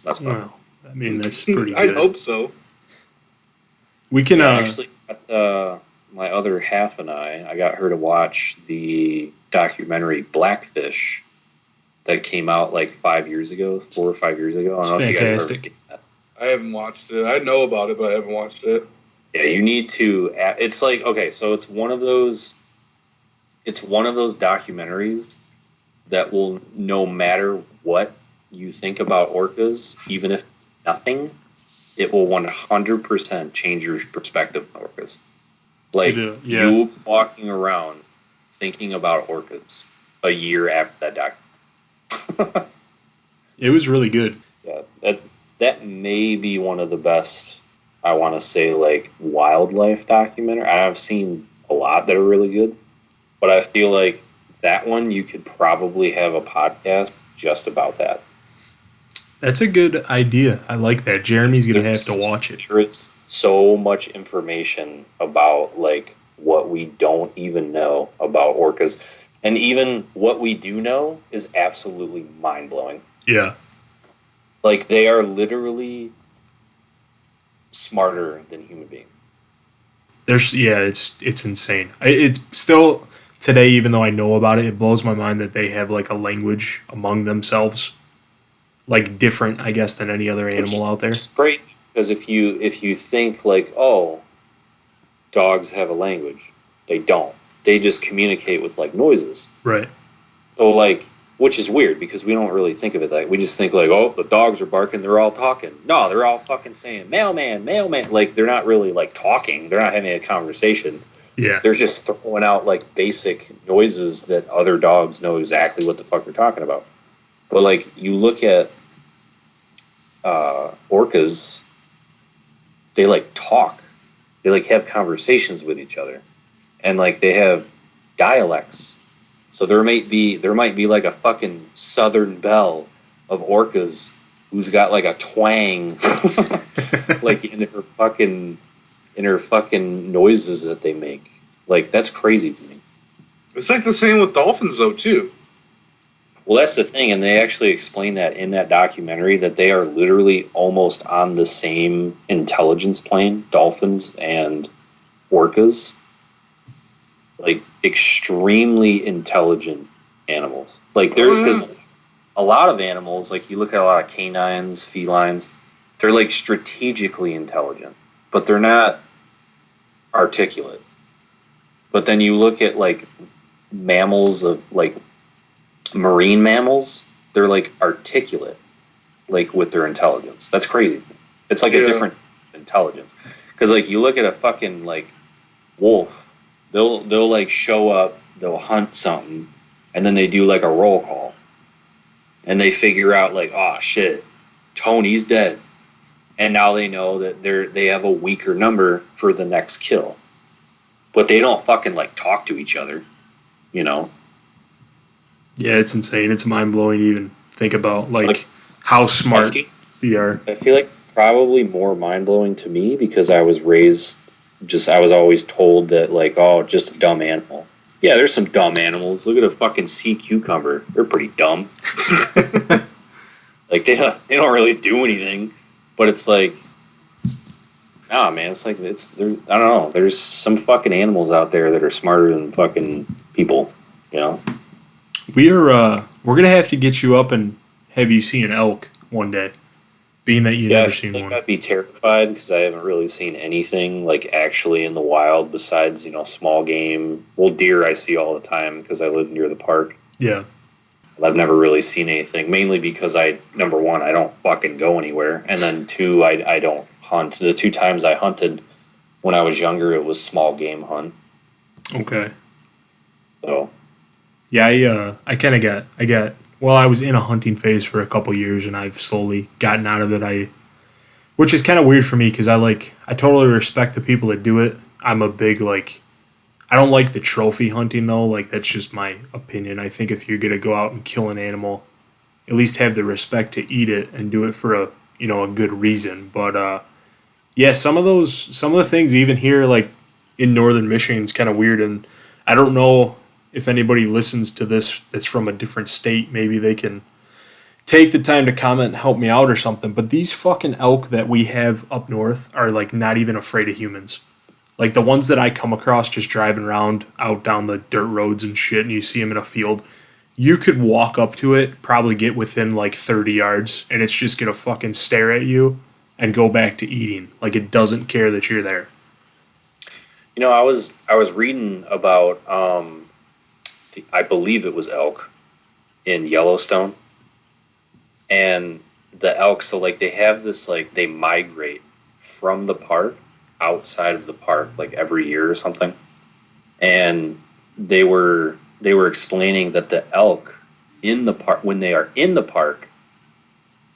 That's not. No, I mean, that's pretty good. I'd hope so. We can actually, my other half and I got her to watch the documentary Blackfish that came out like 5 years ago, 4 or 5 years ago. I don't know if you guys have heard that. I haven't watched it. I know about it, but I haven't watched it. Yeah, you need to. It's like, okay, so it's one of those documentaries that will, no matter what you think about orcas, even if it's nothing, it will 100% change your perspective on orcas. Like, you walking around thinking about orcas a year after that documentary. It was really good. Yeah, that may be one of the best, I want to say, like, wildlife documentary. I've seen a lot that are really good, but I feel like that one you could probably have a podcast just about that. That's a good idea. I like that. Jeremy's going to have to watch it. It's so much information about, like, what we don't even know about orcas. And even what we do know is absolutely mind-blowing. Yeah. Like, they are literally smarter than human beings. It's insane. It's still, today, even though I know about it, it blows my mind that they have, like, a language among themselves. Like, different, I guess, than any other animal out there. It's great, because if you think, like, oh, dogs have a language, they don't. They just communicate with, like, noises. Right. So, like, which is weird because we don't really think of it that we just think like, oh, the dogs are barking, they're all talking. No, they're all fucking saying mailman, mailman. Like they're not really like talking. They're not having a conversation. Yeah. They're just throwing out like basic noises that other dogs know exactly what the fuck they're talking about. But like you look at orcas, they like talk. They like have conversations with each other. And like they have dialects. So there might be like a fucking Southern belle of orcas who's got like a twang like in her fucking noises that they make. Like that's crazy to me. It's like the same with dolphins though too. Well, that's the thing, and they actually explain that in that documentary that they are literally almost on the same intelligence plane, dolphins and orcas. Like extremely intelligent animals. Like they're because a lot of animals, like you look at a lot of canines, felines, they're like strategically intelligent, but they're not articulate. But then you look at like mammals of like marine mammals, they're like articulate, like with their intelligence. That's crazy. It's like a different intelligence. Because like you look at a fucking like wolf, they'll like show up, they'll hunt something, and then they do like a roll call, and they figure out like, oh shit, Tony's dead, and now they know that they have a weaker number for the next kill, but they don't fucking like talk to each other, you know. Yeah, it's insane. It's mind-blowing to even think about, like how smart they are. I feel like probably more mind-blowing to me because I was raised, I was always told that, like, oh, just a dumb animal. Yeah, there's some dumb animals. Look at a fucking sea cucumber. They're pretty dumb. Like, they don't really do anything. But it's like, nah, man, it's like, I don't know. There's some fucking animals out there that are smarter than fucking people, you know? We're gonna have to get you up and have you see an elk one day, being that you've never seen one. I'd be terrified because I haven't really seen anything like actually in the wild besides, you know, small game. Well, deer I see all the time because I live near the park. Yeah. I've never really seen anything, mainly because number one, I don't fucking go anywhere, and then two, I don't hunt. The 2 times I hunted when I was younger, it was small game hunt. Okay. So. Yeah, I was in a hunting phase for a couple years, and I've slowly gotten out of it. Which is kind of weird for me because I totally respect the people that do it. I'm a big I don't like the trophy hunting though. Like that's just my opinion. I think if you're gonna go out and kill an animal, at least have the respect to eat it and do it for a good reason. But yeah, some of the things even here like in northern Michigan is kind of weird, and I don't know. If anybody listens to this that's from a different state, maybe they can take the time to comment and help me out or something. But these fucking elk that we have up north are like not even afraid of humans. Like the ones that I come across just driving around out down the dirt roads and shit, and you see them in a field, you could walk up to it, probably get within like 30 yards, and it's just gonna fucking stare at you and go back to eating. Like it doesn't care that you're there. You know, I was reading about I believe it was elk in Yellowstone, and the elk, so like they have this like they migrate from the park outside of the park like every year or something, and they were explaining that the elk in the park, when they are in the park,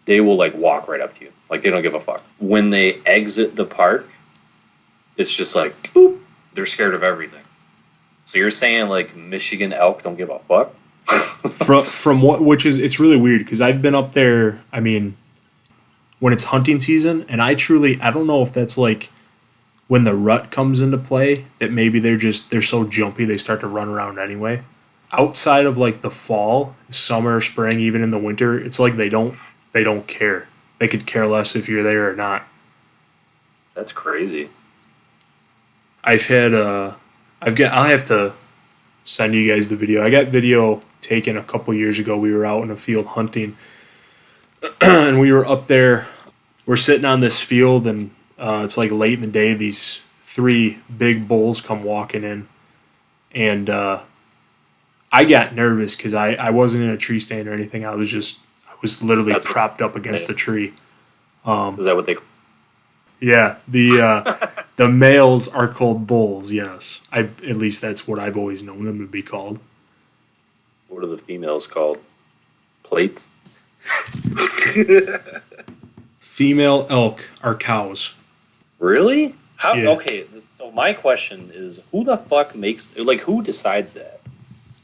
they will like walk right up to you, like they don't give a fuck. When they exit the park, it's just like boop, they're scared of everything. So you're saying like Michigan elk don't give a fuck? from what, which is, it's really weird because I've been up there, I mean, when it's hunting season, and I don't know if that's like when the rut comes into play, that maybe they're so jumpy they start to run around anyway. Outside of like the fall, summer, spring, even in the winter, it's like they don't care. They could care less if you're there or not. That's crazy. I'll have to send you guys the video. I got video taken a couple years ago. We were out in a field hunting, and we were up there. We're sitting on this field, and it's like late in the day. These 3 big bulls come walking in, and I got nervous because I wasn't in a tree stand or anything. I was literally That's propped up against a tree. Is that what they? Yeah, the males are called bulls. Yes, at least that's what I've always known them to be called. What are the females called? Plates. Female elk are cows. Really? How? Yeah. Okay, so my question is, who the fuck makes, like, who decides that?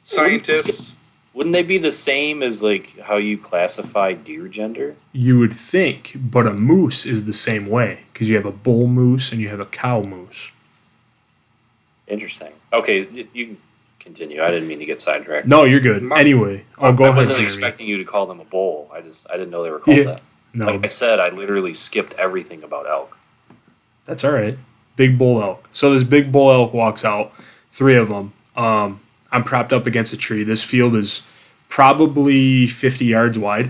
Scientists. Wouldn't they be the same as, like, how you classify deer gender? You would think, but a moose is the same way because you have a bull moose and you have a cow moose. Interesting. Okay, you can continue. I didn't mean to get sidetracked. No, you're good. Anyway, I'll go ahead. I wasn't Jeremy. expecting you to call them a bull. I didn't know they were called that. No, like I said, I literally skipped everything about elk. That's all right. Big bull elk. So this big bull elk walks out, 3 of them. I'm propped up against a tree. This field is probably 50 yards wide.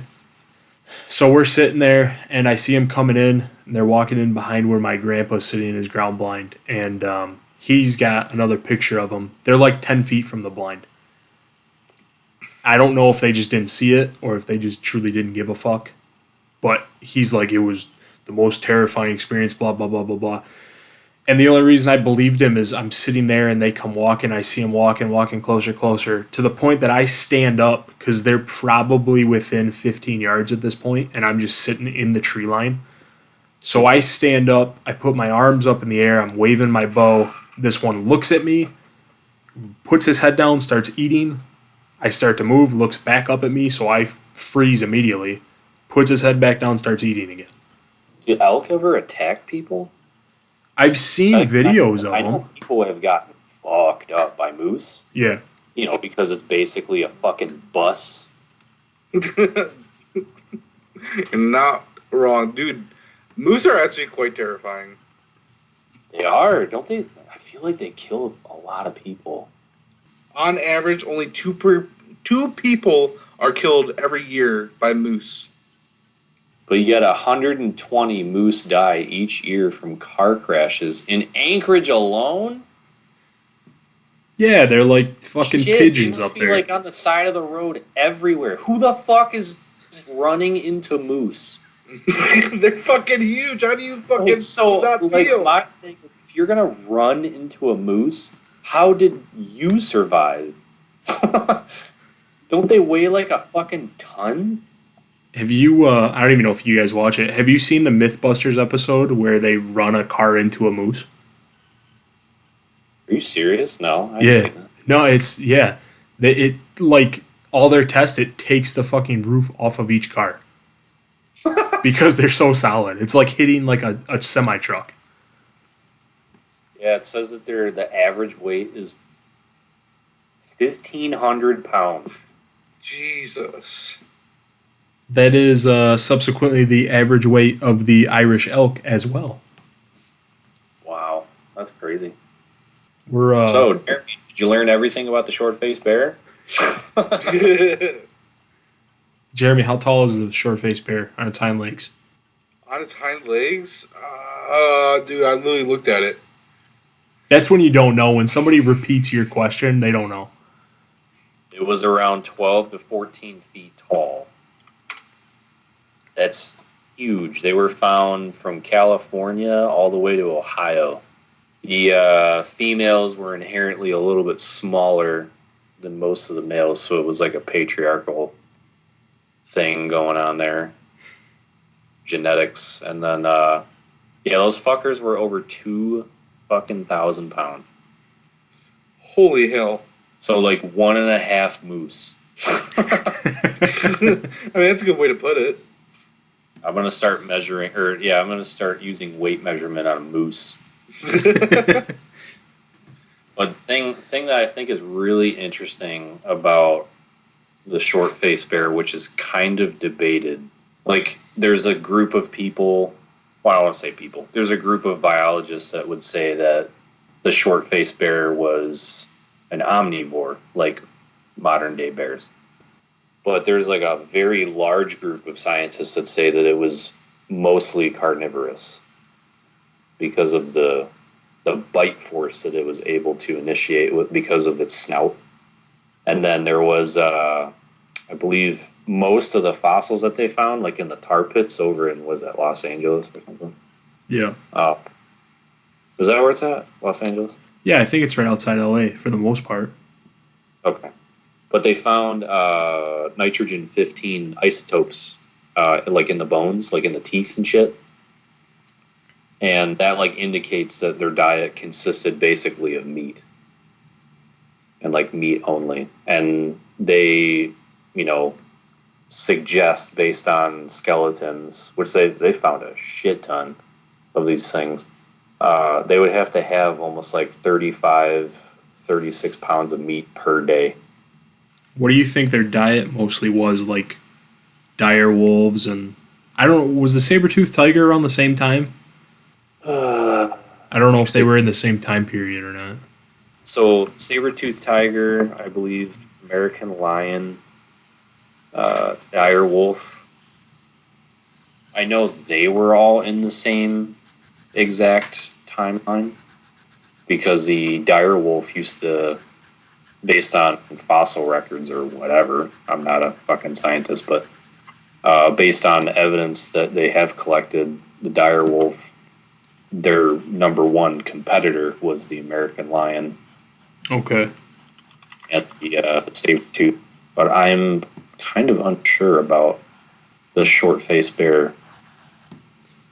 So we're sitting there, and I see them coming in, and they're walking in behind where my grandpa's sitting in his ground blind, and he's got another picture of them. They're like 10 feet from the blind. I don't know if they just didn't see it or if they just truly didn't give a fuck. But he's like, it was the most terrifying experience, blah, blah, blah, blah, blah. And the only reason I believed him is I'm sitting there and they come walking. I see him walking closer, to the point that I stand up because they're probably within 15 yards at this point, and I'm just sitting in the tree line. So I stand up, I put my arms up in the air, I'm waving my bow. This one looks at me, puts his head down, starts eating. I start to move, looks back up at me, so I freeze immediately. Puts his head back down, starts eating again. Do elk ever attack people? I've seen videos of I know them. people have gotten fucked up by moose. Yeah. You know, because it's basically a fucking bus. You're not wrong, dude. Moose are actually quite terrifying. They are, don't they? I feel like they kill a lot of people. On average, only two people are killed every year by moose. But yet 120 moose die each year from car crashes in Anchorage alone? Yeah, they're like fucking pigeons they must up be there. like on the side of the road everywhere. Who the fuck is running into moose? They're fucking huge. How do you fucking not like, feel? my thing, if you're gonna run into a moose, how did you survive? Don't they weigh like a fucking ton? Have you, I don't even know if you guys watch it. Have you seen the Mythbusters episode where they run a car into a moose? Are you serious? No. I haven't seen that. No, it's, yeah. It, like, all their tests, it takes the fucking roof off of each car. Because they're so solid. It's like hitting like a semi-truck. Yeah, it says that the average weight is 1,500 pounds. Jesus. That is subsequently the average weight of the Irish elk as well. Wow, that's crazy. We're So, Jeremy, did you learn everything about the short-faced bear? Jeremy, how tall is the short-faced bear on its hind legs? On its hind legs? Dude, I literally looked at it. That's when you don't know. When somebody repeats your question, they don't know. It was around 12 to 14 feet tall. That's huge. They were found from California all the way to Ohio. The females were inherently a little bit smaller than most of the males, so it was like a patriarchal thing going on there. Genetics. And then, those fuckers were over 2,000 pounds. Holy hell. So, like, 1.5 moose. I mean, that's a good way to put it. I'm going to start measuring, I'm going to start using weight measurement on a moose. But the thing that I think is really interesting about the short-faced bear, which is kind of debated, like, there's a group of people, well, I don't want to say people, there's a group of biologists that would say that the short-faced bear was an omnivore, like modern-day bears. But there's like a very large group of scientists that say that it was mostly carnivorous because of the bite force that it was able to initiate because of its snout. And then there was, I believe, most of the fossils that they found, like in the tar pits over in, was that Los Angeles or something? Yeah. Is that where it's at? Los Angeles? Yeah, I think it's right outside LA for the most part. Okay. But they found nitrogen-15 isotopes, like in the bones, like in the teeth and shit. And that, like, indicates that their diet consisted basically of meat. And, like, meat only. And they, suggest, based on skeletons, which they found a shit ton of these things, they would have to have almost like 35, 36 pounds of meat per day. What do you think their diet mostly was? Like dire wolves and I don't know. Was the saber-toothed tiger around the same time? I don't know if they were in the same time period or not. So saber-toothed tiger, I believe, American lion, dire wolf. I know they were all in the same exact timeline because the dire wolf used to, based on fossil records or whatever, I'm not a fucking scientist, but based on evidence that they have collected, the dire wolf, their number one competitor was the American lion. Okay. And the saber-tooth. But I'm kind of unsure about the short-faced bear.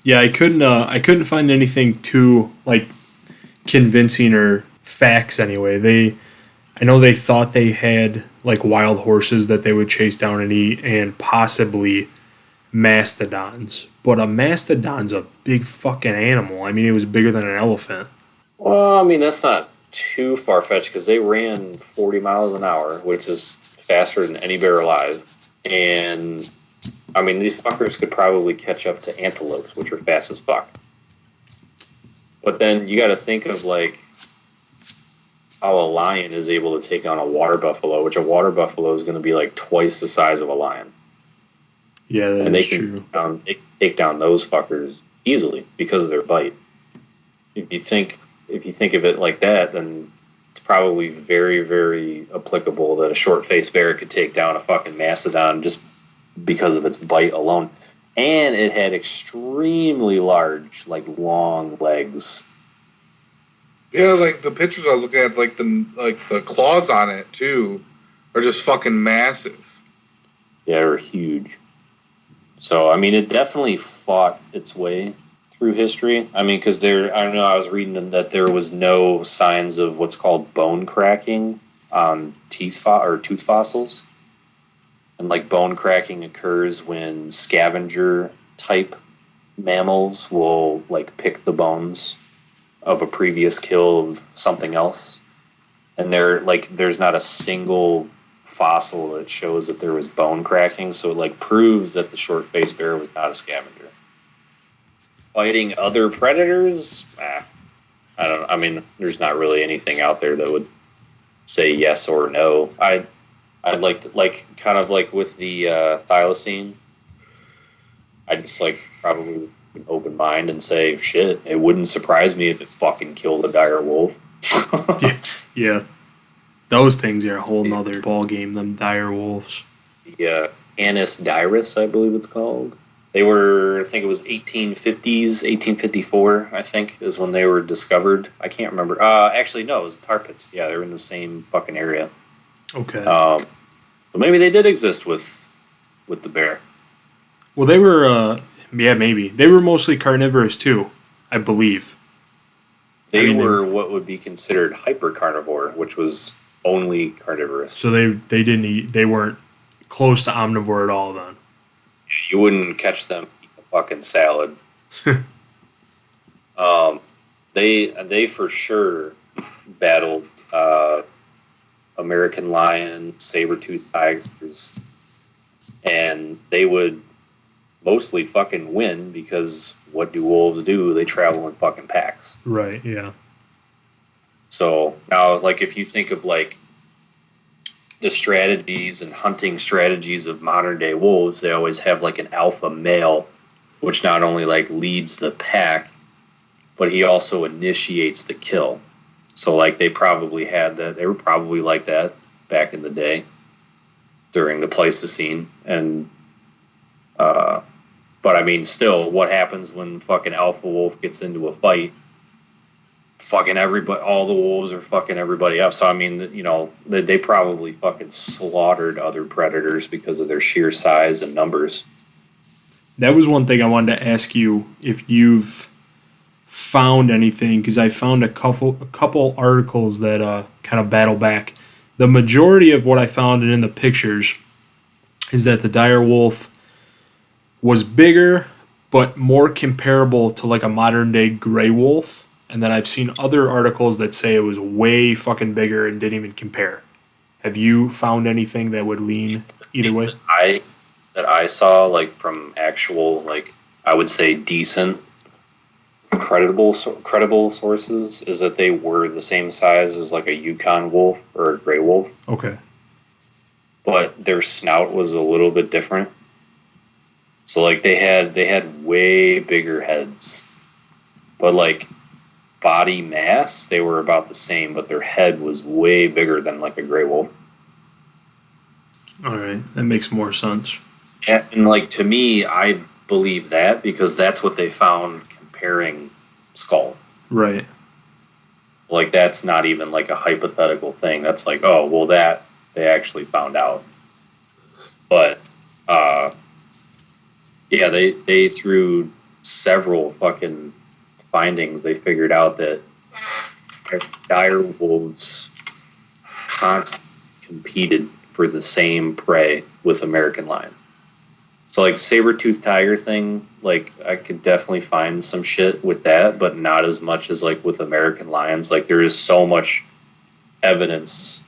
Yeah, I couldn't find anything too like convincing or facts anyway. I know they thought they had like wild horses that they would chase down and eat, and possibly mastodons. But a mastodon's a big fucking animal. I mean, it was bigger than an elephant. Well, I mean, that's not too far-fetched because they ran 40 miles an hour, which is faster than any bear alive. And, I mean, these fuckers could probably catch up to antelopes, which are fast as fuck. But then you got to think of, like, how a lion is able to take on a water buffalo, which a water buffalo is going to be, like, twice the size of a lion. Yeah, that and is true. They can take down those fuckers easily because of their bite. If you think of it like that, then it's probably very, very applicable that a short-faced bear could take down a fucking mastodon just because of its bite alone. And it had extremely large, like, long legs. Yeah, like the pictures I was looking at, like the claws on it too, are just fucking massive. Yeah, they're huge. So I mean, it definitely fought its way through history. I mean, because I was reading that there was no signs of what's called bone cracking on tooth fossils, and like bone cracking occurs when scavenger type mammals will like pick the bones of a previous kill of something else, and there's not a single fossil that shows that there was bone cracking, so it like proves that the short-faced bear was not a scavenger. Fighting other predators? I don't know. I mean, there's not really anything out there that would say yes or no. I'd like to, like, kind of like with the Thylacine, I just like probably an open mind and say, shit, it wouldn't surprise me if it fucking killed a dire wolf. Yeah. Those things are a whole nother ball game, them dire wolves. The Canis dirus, I believe it's called. They were, I think it was 1850s, 1854, I think, is when they were discovered. I can't remember. Actually, no, it was tar pits. Yeah, they were in the same fucking area. Okay. So maybe they did exist with the bear. Well, they were, maybe. They were mostly carnivorous, too, I believe. They were what would be considered hypercarnivore, which was only carnivorous. So they didn't eat, they weren't close to omnivore at all then. You wouldn't catch them eating a fucking salad. They for sure battled American lion, saber-toothed tigers, and they would mostly fucking win because what do wolves do? They travel in fucking packs. Right, yeah. So now, like, if you think of like the strategies and hunting strategies of modern day wolves, they always have like an alpha male, which not only like leads the pack, but he also initiates the kill. So like they probably had that. They were probably like that back in the day during the Pleistocene. And, but I mean, still, what happens when fucking alpha wolf gets into a fight? Fucking everybody, all the wolves are fucking everybody up. So I mean, you know, they probably fucking slaughtered other predators because of their sheer size and numbers. That was one thing I wanted to ask you if you've found anything, because I found a couple articles that kind of battle back. The majority of what I found in the pictures is that the dire wolf was bigger but more comparable to like a modern day gray wolf. And then I've seen other articles that say it was way fucking bigger and didn't even compare. Have you found anything that would lean either way? That I saw, like, from actual, like, I would say decent, credible sources, is that they were the same size as like a Yukon wolf or a gray wolf. Okay. But their snout was a little bit different. So like they had way bigger heads, but like body mass, they were about the same, but their head was way bigger than like a gray wolf. All right, that makes more sense. And like to me, I believe that because that's what they found comparing skulls. Right. Like that's not even like a hypothetical thing. That's like, oh, well, that they actually found out. But yeah, they through several fucking findings, they figured out that dire wolves constantly competed for the same prey with American lions. So like saber-toothed tiger thing, like I could definitely find some shit with that, but not as much as like with American lions. Like there is so much evidence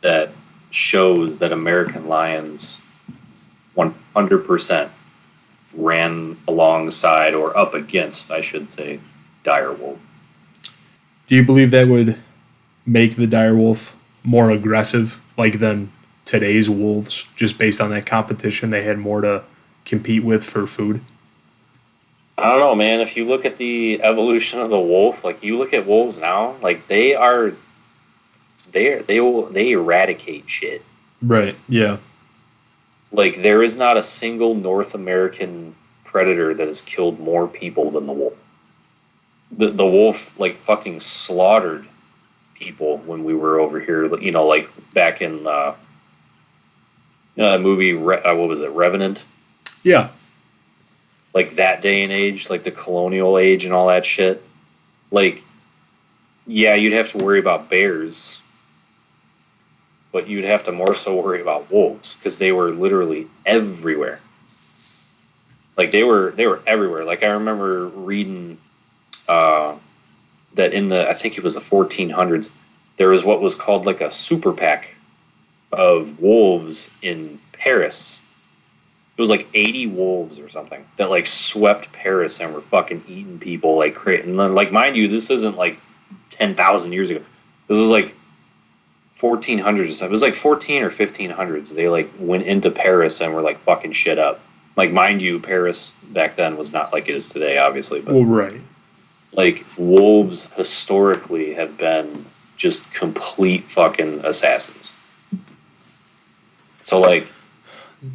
that shows that American lions 100% ran alongside or up against, I should say, dire wolf. Do you believe that would make the dire wolf more aggressive, like than today's wolves, just based on that competition? They had more to compete with for food. I don't know, man. If you look at the evolution of the wolf, like you look at wolves now, like they eradicate shit. Right. Yeah. Like there is not a single North American predator that has killed more people than the wolf. The wolf like fucking slaughtered people when we were over here. You know, like back in that movie. What was it, Revenant? Yeah. Like that day and age, like the colonial age and all that shit. Like, yeah, you'd have to worry about bears, but you'd have to more so worry about wolves because they were literally everywhere. Like they were everywhere. Like I remember reading that in I think it was the 1400s, there was what was called like a super pack of wolves in Paris. It was like 80 wolves or something that like swept Paris and were fucking eating people like crazy. And then, like, mind you, this isn't like 10,000 years ago. This was like 1400s or something. It was like 14 or 1500s. They like went into Paris and were like fucking shit up. Like, mind you, Paris back then was not like it is today, obviously. But well, right. Like wolves historically have been just complete fucking assassins. So like,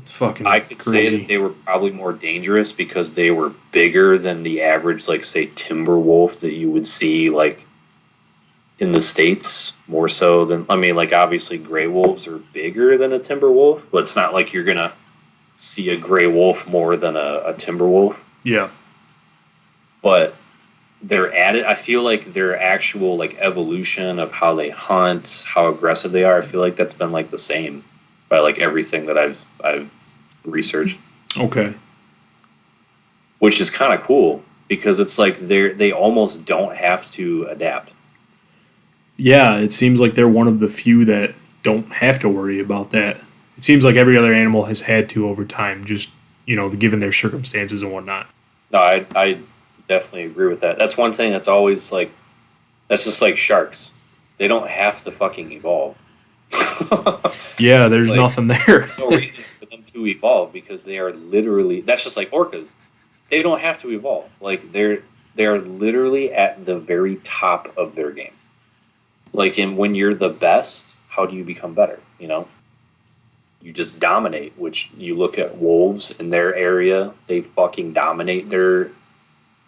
fucking I could crazy. say that they were probably more dangerous because they were bigger than the average, like, say, timber wolf that you would see, like, in the States, more so than, I mean, like, obviously gray wolves are bigger than a timber wolf, but it's not like you're going to see a gray wolf more than a timber wolf. Yeah. But they're at it. I feel like their actual, like, evolution of how they hunt, how aggressive they are, I feel like that's been, like, the same by like everything that I've researched. Okay. Which is kind of cool because it's like they almost don't have to adapt. Yeah, it seems like they're one of the few that don't have to worry about that. It seems like every other animal has had to over time, just, you know, given their circumstances and whatnot. No, I definitely agree with that. That's one thing that's always like, that's just like sharks. They don't have to fucking evolve. Yeah, there's like, nothing there. There's no reason for them to evolve because they are literally, that's just like orcas. They don't have to evolve. Like they are literally at the very top of their game. Like when you're the best, how do you become better? You know, you just dominate. Which you look at wolves in their area, they fucking dominate their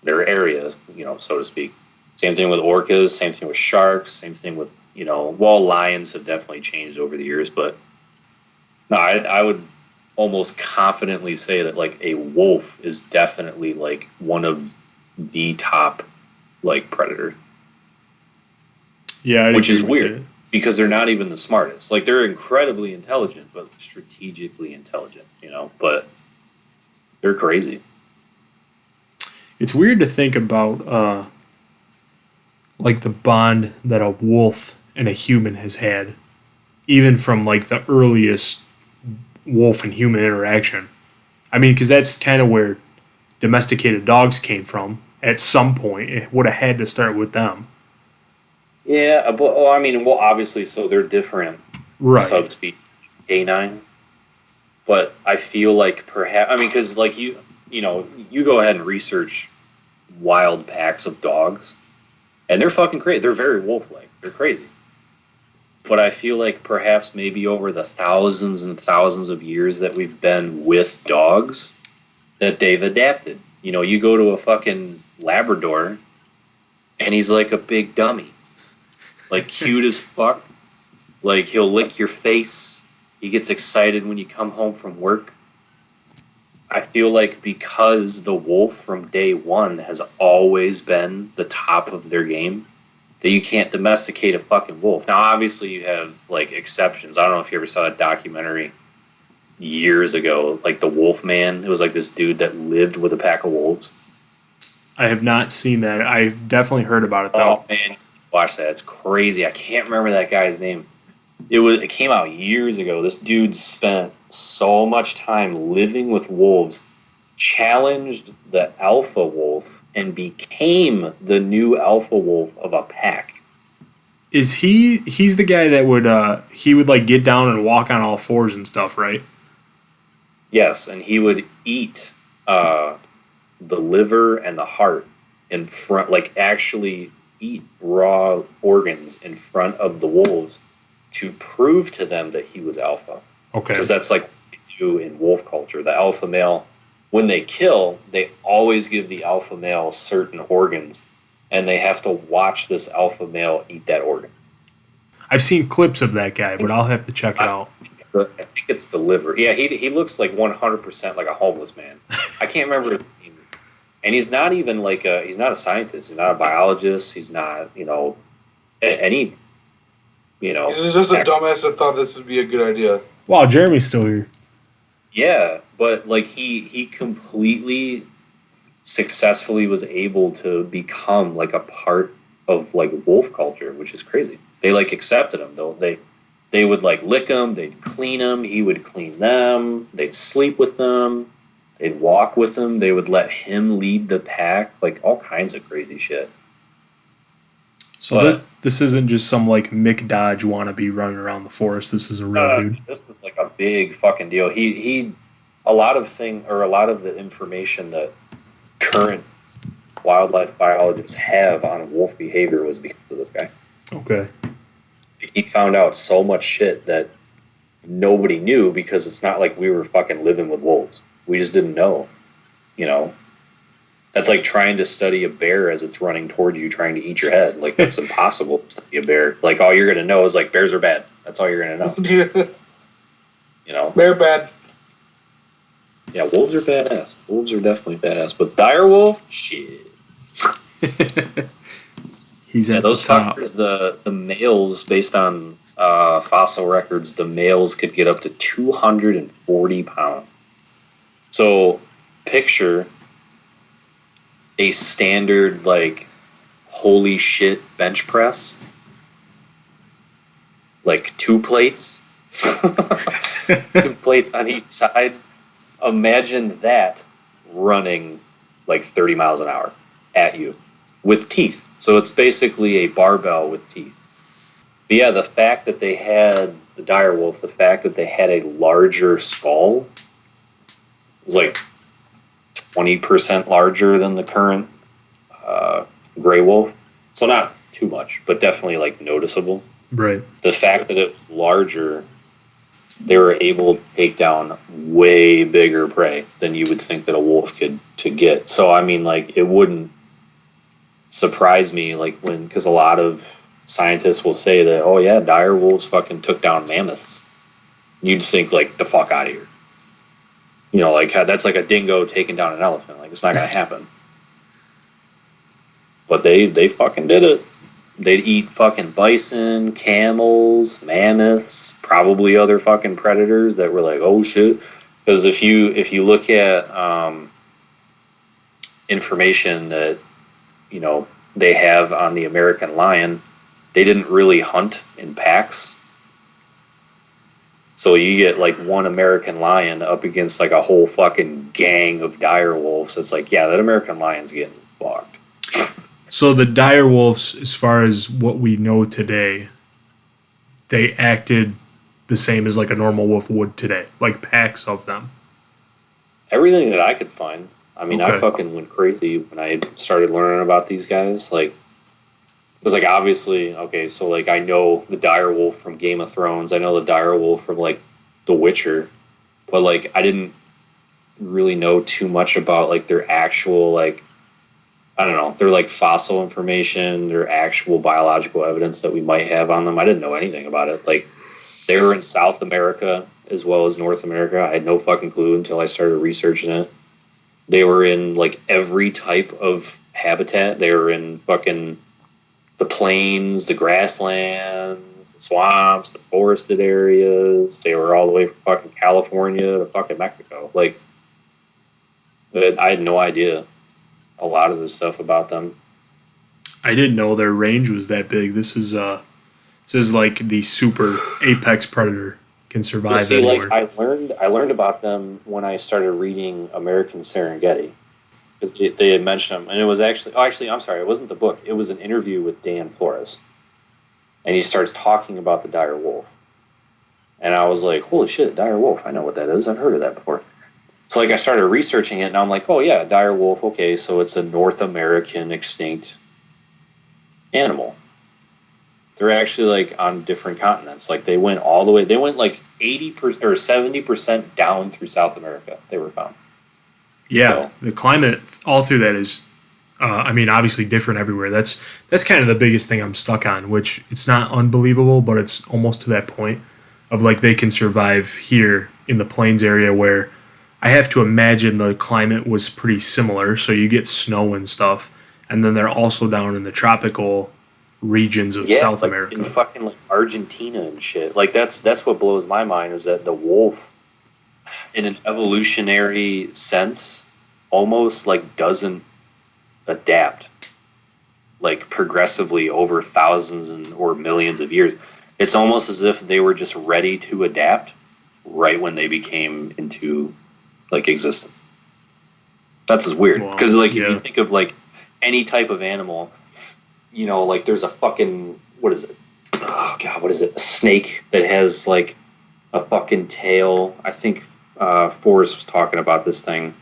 area, you know, so to speak. Same thing with orcas. Same thing with sharks. Same thing with, you know, well, lions have definitely changed over the years, but no, I would almost confidently say that like a wolf is definitely like one of the top like predators. Yeah, which is weird because they're not even the smartest. Like they're incredibly intelligent, but strategically intelligent, you know. But they're crazy. It's weird to think about, like the bond that a wolf and a human has had, even from like the earliest wolf and human interaction. I mean, because that's kind of where domesticated dogs came from. At some point, it would have had to start with them. Yeah, but well, I mean, well, obviously, so they're different subspecies, canine. But I feel like perhaps, I mean, because like you know, you go ahead and research wild packs of dogs, and they're fucking crazy. They're very wolf-like. They're crazy. But I feel like perhaps maybe over the thousands and thousands of years that we've been with dogs, that they've adapted. You know, you go to a fucking Labrador, and he's like a big dummy. Like, cute as fuck. Like, he'll lick your face. He gets excited when you come home from work. I feel like because the wolf from day one has always been the top of their game, that you can't domesticate a fucking wolf. Now, obviously, you have, like, exceptions. I don't know if you ever saw a documentary years ago, like The Wolf Man. It was, like, this dude that lived with a pack of wolves. I have not seen that. I've definitely heard about it, though. Oh, man, watch that. It's crazy. I can't remember that guy's name. It came out years ago. This dude spent so much time living with wolves, challenged the alpha wolf, and became the new alpha wolf of a pack. Is he's the guy that would he would like get down and walk on all fours and stuff, right? Yes, and he would eat the liver and the heart in front, like actually eat raw organs in front of the wolves to prove to them that he was alpha. Okay. Because that's like what they do in wolf culture. The alpha male, when they kill, they always give the alpha male certain organs, and they have to watch this alpha male eat that organ. I've seen clips of that guy, but I'll have to check it out. I think it's the liver. Yeah, he looks like 100% like a homeless man. I can't remember his name. And he's not even like he's not a scientist. He's not a biologist. He's not, you know, any, you know. He's just a dumbass that thought this would be a good idea. Wow, Jeremy's still here. Yeah, but like he completely successfully was able to become like a part of like wolf culture, which is crazy. They like accepted him though. They would like lick him, they'd clean him, he would clean them, they'd sleep with them, they'd walk with him, they would let him lead the pack, like all kinds of crazy shit. So this isn't just some like Mick Dodge wannabe running around the forest. This is a real dude. This was like a big fucking deal. He a lot of the information that current wildlife biologists have on wolf behavior was because of this guy. Okay. He found out so much shit that nobody knew because it's not like we were fucking living with wolves. We just didn't know, you know. That's like trying to study a bear as it's running towards you, trying to eat your head. Like, that's impossible to study a bear. Like, all you're going to know is, like, bears are bad. That's all you're going to know. You know? Bear bad. Yeah, wolves are badass. Wolves are definitely badass. But dire wolf? Shit. He's at those the top. fuckers, the males, based on fossil records, the males could get up to 240 pounds. So, picture a standard, like, holy shit bench press. Like, 2 plates. 2 plates on each side. Imagine that running, like, 30 miles an hour at you with teeth. So it's basically a barbell with teeth. But yeah, the fact that they had, the dire wolf, the fact that they had a larger skull was like 20% larger than the current gray wolf. So not too much, but definitely like noticeable. Right. The fact that it was larger, they were able to take down way bigger prey than you would think that a wolf could get. So, I mean, like, it wouldn't surprise me, like, because a lot of scientists will say that, oh, yeah, dire wolves fucking took down mammoths. You'd think, like, the fuck out of here. You know, like, that's like a dingo taking down an elephant. Like, it's not going to happen. But they fucking did it. They'd eat fucking bison, camels, mammoths, probably other fucking predators that were like, oh shit. Because if you look at information that, you know, they have on the American lion, they didn't really hunt in packs. So you get like one American lion up against like a whole fucking gang of dire wolves. It's like, yeah, that American lion's getting fucked. So the dire wolves, as far as what we know today, they acted the same as like a normal wolf would today, like packs of them. Everything that I could find. I mean, Okay. I fucking went crazy when I started learning about these guys. Like, because like obviously, okay, so like I know the dire wolf from Game of Thrones. I know the dire wolf from like The Witcher, but like I didn't really know too much about like their actual like. I don't know. They're like fossil information. They're actual biological evidence that we might have on them. I didn't know anything about it. Like, they were in South America as well as North America. I had no fucking clue until I started researching it. They were in like every type of habitat. They were in fucking the plains, the grasslands, the swamps, the forested areas. They were all the way from fucking California to fucking Mexico. Like, I had no idea a lot of this stuff about them. I didn't know their range was that big. This is like the super apex predator can survive See, anywhere. like I learned about them when I started reading American Serengeti, because they had mentioned them, and it was actually I'm sorry, it wasn't the book. It was an interview with Dan Flores, and he starts talking about the dire wolf, and I was like, holy shit, dire wolf! I know what that is. I've heard of that before. So like I started researching it, and I'm like, oh yeah, dire wolf. Okay, so it's a North American extinct animal. They're actually like on different continents. Like they went all the way. They went like 80% or 70% down through South America. They were found. Yeah, so the climate all through that is, I mean, obviously different everywhere. That's kind of the biggest thing I'm stuck on. Which it's not unbelievable, but it's almost to that point of like they can survive here in the plains area where I have to imagine the climate was pretty similar. So you get snow and stuff, and then they're also down in the tropical regions of South like America. In fucking like Argentina and shit. Like that's what blows my mind is that the wolf, in an evolutionary sense, almost like doesn't adapt like progressively over thousands or millions of years. It's almost as if they were just ready to adapt right when they became into like existence. That's just weird because like if you think of like any type of animal, you know, like there's a fucking what is it? Oh god, what is it? A snake that has like a fucking tail. I think Forrest was talking about this thing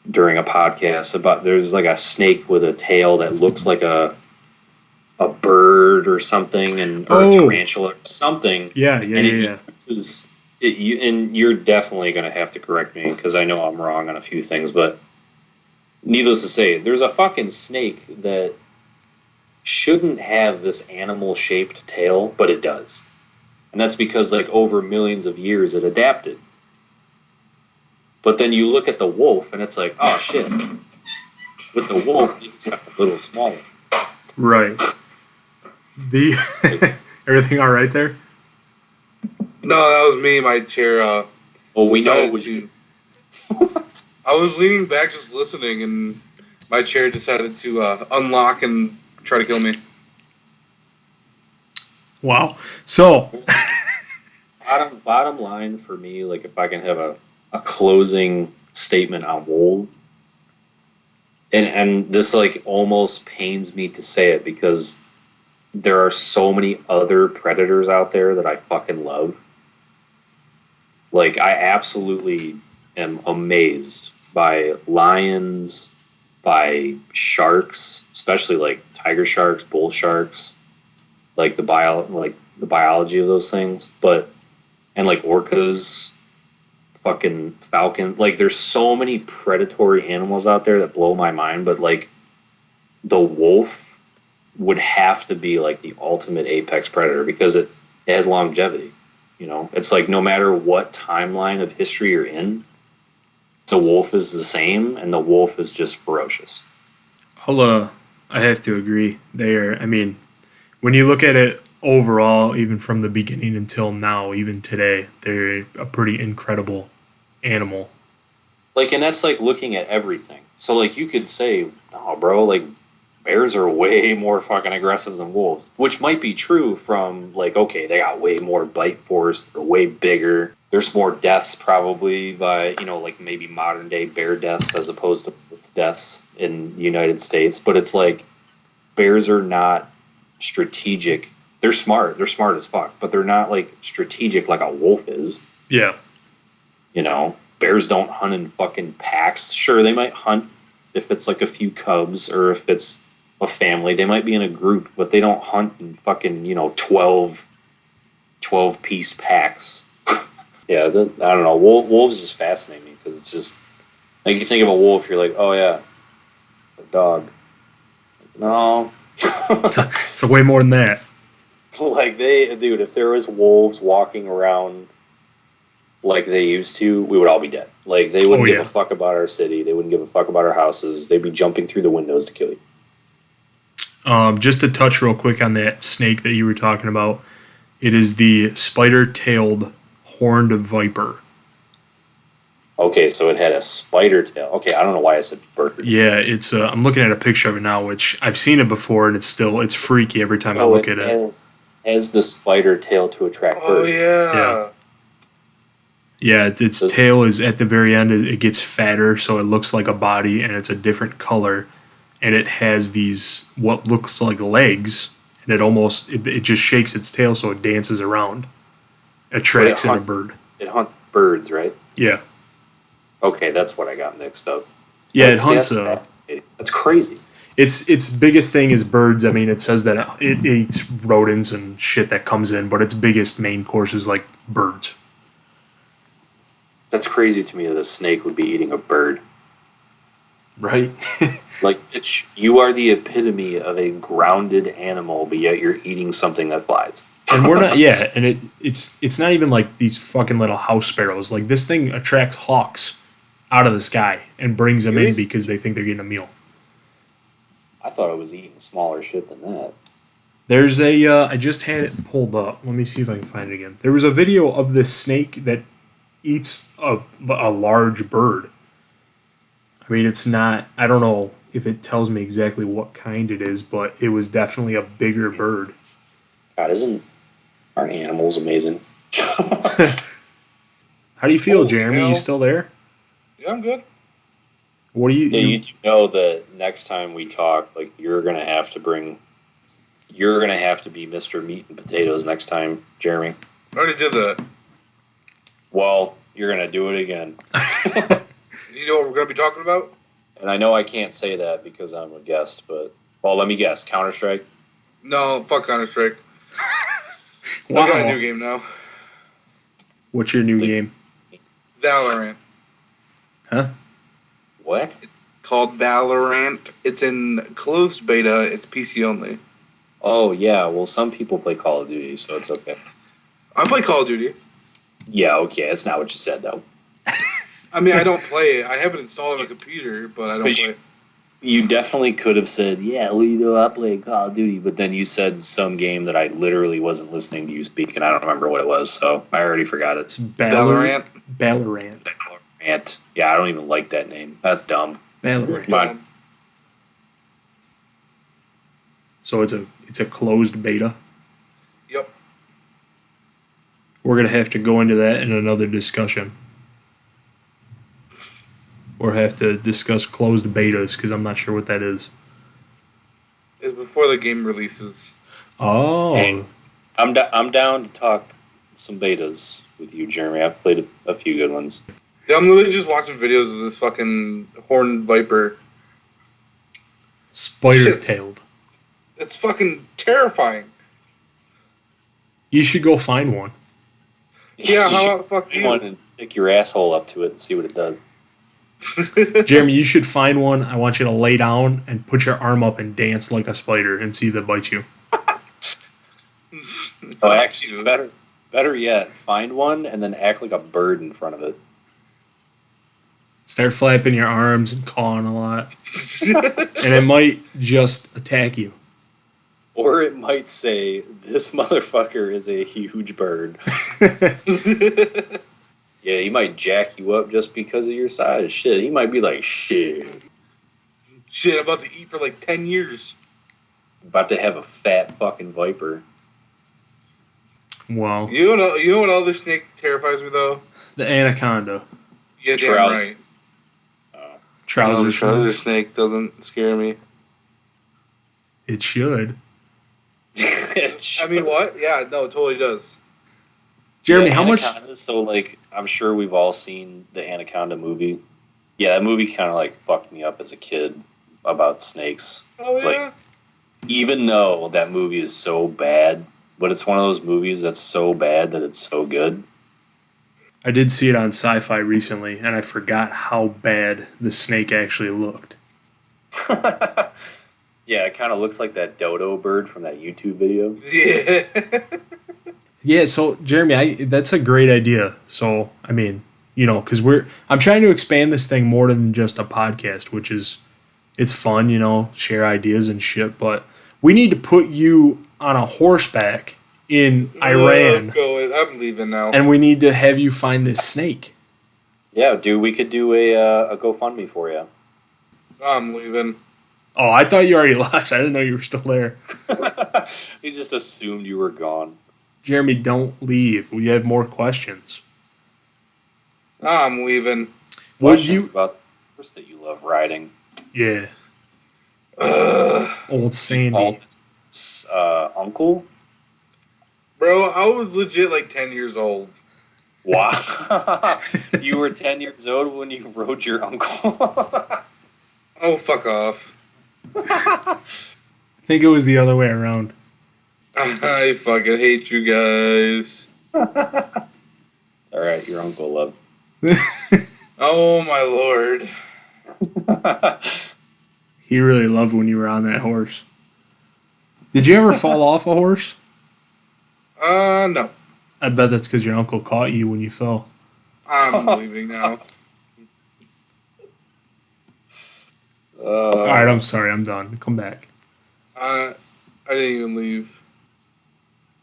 during a podcast about there's like a snake with a tail that looks like a bird or something, and or a tarantula or something. Yeah. And you're definitely going to have to correct me because I know I'm wrong on a few things, but needless to say, there's a fucking snake that shouldn't have this animal-shaped tail, but it does. And that's because, like, over millions of years it adapted. But then you look at the wolf, and it's like, oh, shit. With the wolf, it's got a little smaller. Right. Everything all right there? No, that was me. My chair. Well, we know it was you. I was leaning back just listening, and my chair decided to unlock and try to kill me. Wow. So, bottom line for me, like if I can have a closing statement on wolves, and this like almost pains me to say it because there are so many other predators out there that I fucking love. Like, I absolutely am amazed by lions, by sharks, especially like tiger sharks, bull sharks, like the biology of those things, and like orcas, fucking falcon, like there's so many predatory animals out there that blow my mind, but like the wolf would have to be like the ultimate apex predator because it has longevity. It's like no matter what timeline of history you're in, the wolf is the same, and the wolf is just ferocious. I have to agree there. I mean, when you look at it overall, even from the beginning until now, even today, they're a pretty incredible animal. Like, and that's like looking at everything. So like you could say, no, bro, like bears are way more fucking aggressive than wolves, which might be true from like, okay, they got way more bite force, they're way bigger. There's more deaths probably by, like maybe modern day bear deaths as opposed to deaths in the United States. But it's like bears are not strategic. They're smart. They're smart as fuck, but they're not like strategic like a wolf is. Yeah. Bears don't hunt in fucking packs. Sure, they might hunt if it's like a few cubs or if it's a family. They might be in a group, but they don't hunt in fucking, 12 piece packs. Yeah, I don't know. Wolves just fascinate me because it's just like you think of a wolf, you're like, oh yeah, a dog. No, it's way more than that. Like dude, if there was wolves walking around like they used to, we would all be dead. Like they wouldn't give a fuck about our city. They wouldn't give a fuck about our houses. They'd be jumping through the windows to kill you. Just to touch real quick on that snake that you were talking about, it is the spider-tailed horned viper. Okay, so it had a spider tail. Okay, I don't know why I said bird. Yeah, it's. I'm looking at a picture of it now, which I've seen it before, and it's freaky every time I look at it. Has the spider tail to attract birds. Oh yeah. Yeah, its tail is at the very end. It gets fatter, so it looks like a body, and it's a different color, and it has these what looks like legs, and it just shakes its tail so it dances around, attracts in a bird. It hunts birds, right? Yeah. Okay, that's what I got mixed up. Yeah, it hunts. That's crazy. Its biggest thing is birds. I mean, it says that it eats rodents and shit that comes in, but its biggest main course is like birds. That's crazy to me that a snake would be eating a bird. Right? Like, you are the epitome of a grounded animal, but yet you're eating something that flies. And we're not, yeah, and it's not even like these fucking little house sparrows. Like, this thing attracts hawks out of the sky and brings them in because they think they're getting a meal. I thought it was eating smaller shit than that. There's I just had it pulled up. Let me see if I can find it again. There was a video of this snake that eats a large bird. I mean, it's not, I don't know if it tells me exactly what kind it is, but it was definitely a bigger bird. God, aren't animals amazing? How do you feel, Jeremy? You still there? Yeah, I'm good. What do you? Yeah, you do know that next time we talk, like you're gonna have to be Mr. Meat and Potatoes next time, Jeremy. I already did that. Well, you're gonna do it again. You know what we're gonna be talking about? And I know I can't say that because I'm a guest, but let me guess. Counter-Strike? No, fuck Counter-Strike. Wow. I got a new game now. What's your new game? Valorant. Huh? What? It's called Valorant. It's in closed beta. It's PC only. Oh, yeah. Well, some people play Call of Duty, so it's okay. I play Call of Duty. Yeah, okay. That's not what you said, though. I mean, I don't play it. I have it installed on a computer, but I don't play it. You definitely could have said, yeah, well, I play Call of Duty, but then you said some game that I literally wasn't listening to you speak, and I don't remember what it was, so I already forgot it. It's Valorant. Valorant. Yeah, I don't even like that name. That's dumb. Valorant. So it's a closed beta? Yep. We're going to have to go into that in another discussion. Or have to discuss closed betas, because I'm not sure what that is. It's before the game releases. Oh. Hey, I'm down to talk some betas with you, Jeremy. I've played a few good ones. Yeah, I'm literally just watching videos of this fucking horned viper. Spider-tailed. It's fucking terrifying. You should go find one. Yeah, how about fuck you? And stick your asshole up to it and see what it does. Jeremy, you should find one. I want you to lay down and put your arm up and dance like a spider and see if it bites you. Oh, actually, better yet, find one and then act like a bird in front of it. Start flapping your arms and cawing a lot. And it might just attack you. Or it might say, this motherfucker is a huge bird. Yeah, he might jack you up just because of your size. Shit, he might be like, shit, I'm about to eat for like 10 years. about to have a fat fucking viper. Wow. You know what other snake terrifies me, though? The anaconda. Yeah, damn right. Trouser snake doesn't scare me. It should. I mean, what? Yeah, no, it totally does. Jeremy, Yeah, how much... So, like, I'm sure we've all seen the Anaconda movie. Yeah, that movie kind of, like, fucked me up as a kid about snakes. Oh, yeah? Like, even though that movie is so bad, but it's one of those movies that's so bad that it's so good. I did see it on Sci-Fi recently, and I forgot how bad the snake actually looked. Yeah, it kind of looks like that dodo bird from that YouTube video. Yeah. Yeah, so Jeremy, that's a great idea. So, I mean, you know, because I'm trying to expand this thing more than just a podcast, which is, it's fun, you know, share ideas and shit. But we need to put you on a horseback in Iran, I'm leaving now. and we need to have you find this snake. Yeah, dude, we could do a GoFundMe for you. I'm leaving. Oh, I thought you already left. I didn't know you were still there. He just assumed you were gone. Jeremy, don't leave. We have more questions. I'm leaving. Questions about the horse that you love riding. Yeah. Old Sandy. Uncle? Bro, I was legit like 10 years old. Wow. You were 10 years old when you rode your uncle? Oh, fuck off. I think it was the other way around. I fucking hate you guys. Alright, your uncle loved. Oh, my lord. He really loved when you were on that horse. Did you ever fall off a horse? No. I bet that's because your uncle caught you when you fell. I'm leaving now. Alright, I'm sorry. I'm done. Come back. I didn't even leave.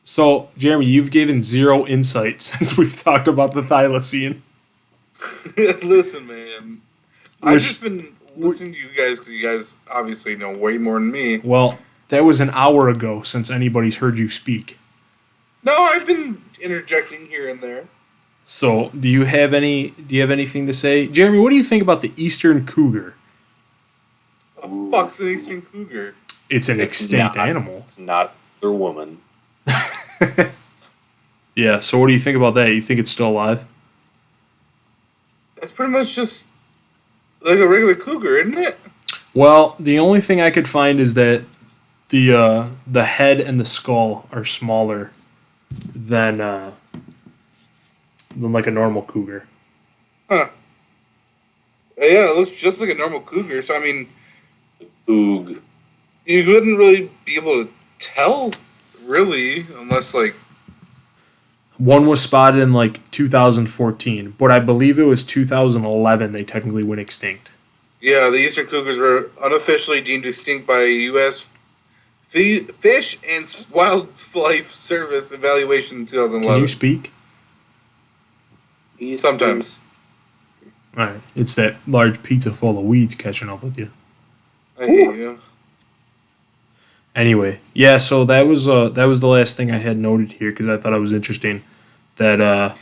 So, Jeremy, you've given zero insight since we've talked about the Thylacine. Listen, man. I've just been listening to you guys because you guys obviously know way more than me. Well, that was an hour ago since anybody's heard you speak. No, I've been interjecting here and there. So, do you have anything to say? Jeremy, what do you think about the eastern cougar? What the fuck's an eastern cougar? It's an extinct animal. It's not their woman. Yeah, so what do you think about that? You think it's still alive? That's pretty much just like a regular cougar, isn't it? Well, the only thing I could find is that the head and the skull are smaller than like a normal cougar. Huh. Yeah, it looks just like a normal cougar. So, I mean, Oog. you wouldn't really be able to tell, really, unless, like... One was spotted in, like, 2014, but I believe it was 2011 they technically went extinct. Yeah, the eastern cougars were unofficially deemed extinct by U.S. Fish and Wildlife Service evaluation in 2011. Can you speak? Sometimes. All right, it's that large pizza full of weeds catching up with you. I hate you. Anyway, yeah. So that was the last thing I had noted here because I thought it was interesting that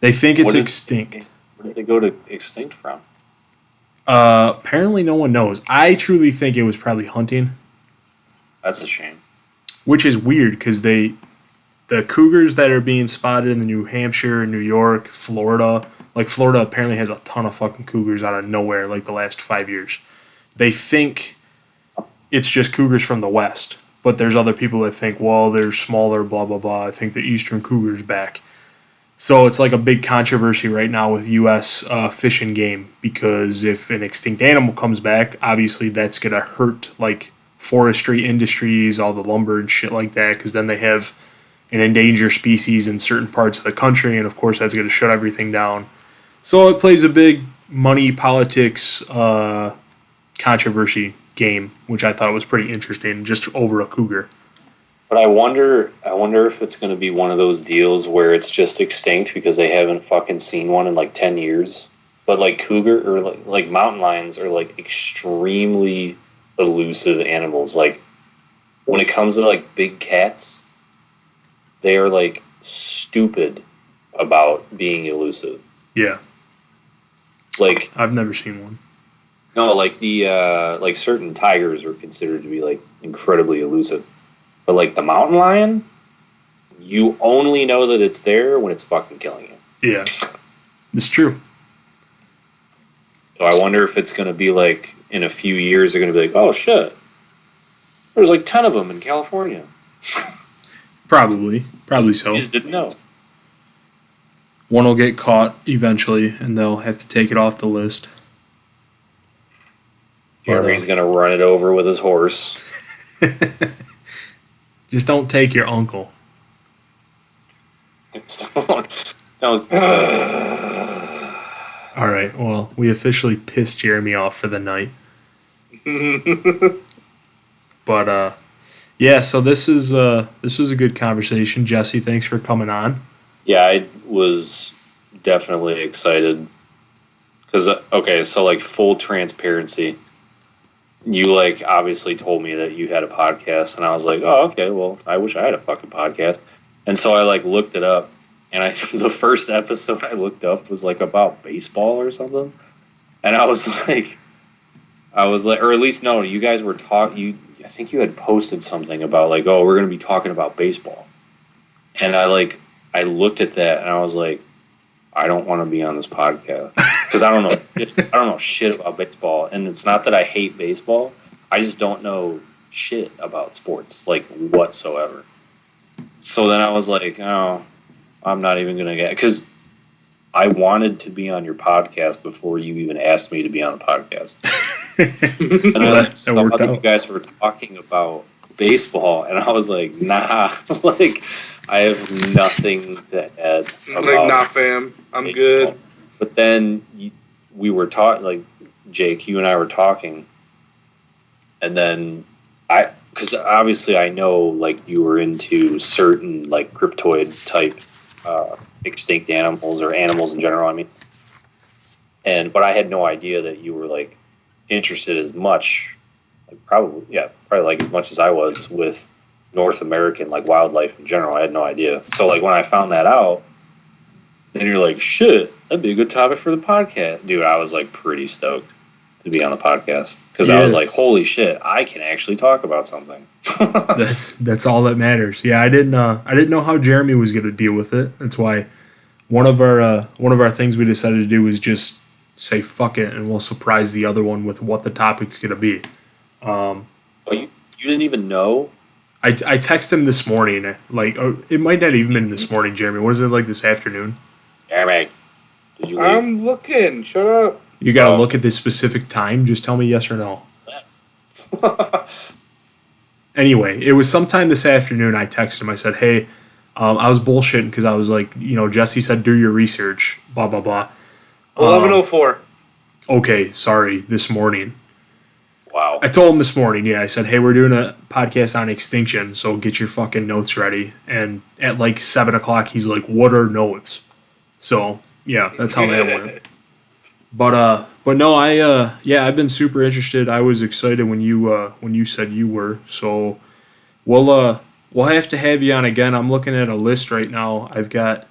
they think it's extinct. Where did they go to extinct from? Apparently, no one knows. I truly think it was probably hunting, That's a shame. which is weird because the cougars that are being spotted in New Hampshire, New York, Florida. Like, Florida apparently has a ton of fucking cougars out of nowhere, like, the last 5 years. They think it's just cougars from the West. But there's other people that think, well, they're smaller, blah, blah, blah. I think the eastern cougar's back. So it's like a big controversy right now with U.S. Fish and Game, because if an extinct animal comes back, obviously that's going to hurt like forestry industries, all the lumber and shit like that, because then they have an endangered species in certain parts of the country, and of course that's going to shut everything down. So it plays a big money, politics, controversy game, which I thought was pretty interesting, just over a cougar. But I wonder if it's going to be one of those deals where it's just extinct because they haven't fucking seen one in like 10 years. But like cougar or like mountain lions are like extremely elusive animals. Like when it comes to like big cats, they are like stupid about being elusive. Yeah. Like I've never seen one. No, like the like certain tigers are considered to be like incredibly elusive. But like the mountain lion, you only know that it's there when it's fucking killing you. Yeah. It's true. So I wonder if it's going to be like in a few years they're going to be like, "Oh shit. There's like 10 of them in California." Probably so. You just didn't know. One will get caught eventually, and they'll have to take it off the list. Jeremy's going to run it over with his horse. Just don't take your uncle. Don't. All right. Well, we officially pissed Jeremy off for the night. But yeah. So this was a good conversation. Jesse, thanks for coming on. Yeah, I was definitely excited because so like full transparency. You like obviously told me that you had a podcast, and I was like, oh, okay, well, I wish I had a fucking podcast. And so I like looked it up, and the first episode I looked up was like about baseball or something. And I was like, or at least no, you guys were I think you had posted something about like, oh, we're going to be talking about baseball. And I looked at that and I was like, I don't want to be on this podcast because I don't know shit about baseball. And it's not that I hate baseball. I just don't know shit about sports, like whatsoever. So then I was like, oh, I'm not even going to get, because I wanted to be on your podcast before you even asked me to be on the podcast. And I saw that you guys were talking about baseball, and I was like, nah, like I have nothing to add. Like, nah, fam, I'm baseball. Good. But then we were talking, like Jake, you and I were talking, and then because obviously I know like you were into certain like cryptoid type extinct animals or animals in general. I mean, but I had no idea that you were like interested as much, like probably like as much as I was with North American like wildlife in general. I had no idea. So like when I found that out, then you're like, shit, that'd be a good topic for the podcast, dude. I was like pretty stoked to be on the podcast because I was like, holy shit, I can actually talk about something. That's all that matters. Yeah, I didn't know how Jeremy was going to deal with it. That's why one of our things we decided to do was just say fuck it, and we'll surprise the other one with what the topic's going to be. You didn't even know? I texted him this morning. Like, it might not even been this morning, Jeremy. What is it like this afternoon? Jeremy, did you leave? I'm looking. Shut up. You got to look at this specific time. Just tell me yes or no. Anyway, it was sometime this afternoon. I texted him. I said, hey, I was bullshitting because I was like, Jesse said do your research, blah, blah, blah. 11:04. Okay, sorry, this morning. Wow. I told him this morning, I said, hey, we're doing a podcast on Extinction, so get your fucking notes ready. And at like 7 o'clock, he's like, what are notes? So, yeah, that's how that went. But no, I've been super interested. I was excited when you said you were. So we'll have to have you on again. I'm looking at a list right now. I've got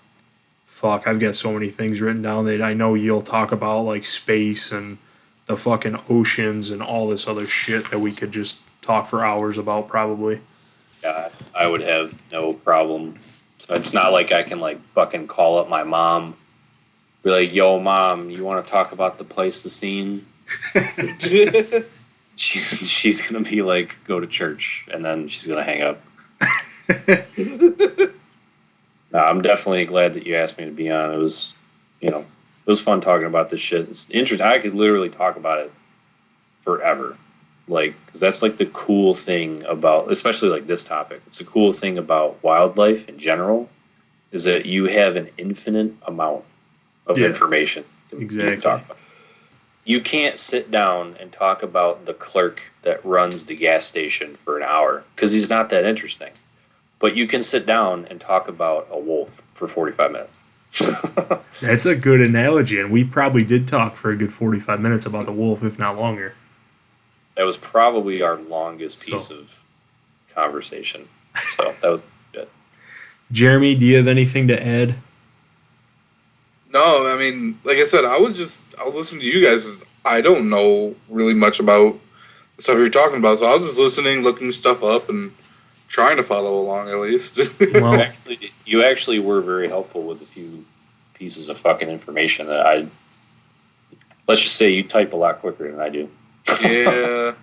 so many things written down that I know you'll talk about, like space and the fucking oceans and all this other shit that we could just talk for hours about probably. Yeah, I would have no problem. So it's not like I can like fucking call up my mom, be like, yo, mom, you want to talk about the Pleistocene? she's gonna be like, go to church, and then she's gonna hang up. No, I'm definitely glad that you asked me to be on. It was, it was fun talking about this shit. It's interesting. I could literally talk about it forever, like, because that's like the cool thing about, especially like this topic. It's a cool thing about wildlife in general, is that you have an infinite amount of information. Exactly. You talk about. You can't sit down and talk about the clerk that runs the gas station for an hour because he's not that interesting. But you can sit down and talk about a wolf for 45 minutes. That's a good analogy, and we probably did talk for a good 45 minutes about the wolf, if not longer. That was probably our longest piece of conversation. So that was good. Jeremy, do you have anything to add? No, I mean, like I said, I'll listen to you guys. I don't know really much about the stuff you're talking about, so I was just listening, looking stuff up, and trying to follow along at least. Well, you actually were very helpful with a few pieces of fucking information that let's just say you type a lot quicker than I do. Yeah.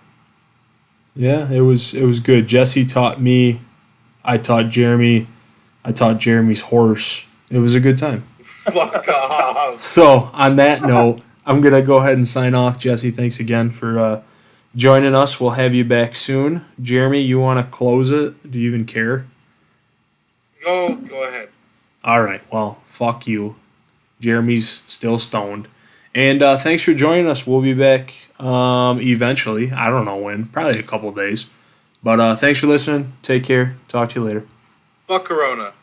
Yeah, it was good. Jesse taught me. I taught Jeremy. I taught Jeremy's horse. It was a good time. Fuck off. So, on that note, I'm going to go ahead and sign off. Jesse, thanks again for joining us. We'll have you back soon. Jeremy, you want to close it? Do you even care? Go ahead. All right. Well, fuck you. Jeremy's still stoned. And thanks for joining us. We'll be back eventually. I don't know when. Probably a couple of days. But thanks for listening. Take care. Talk to you later. Fuck Corona.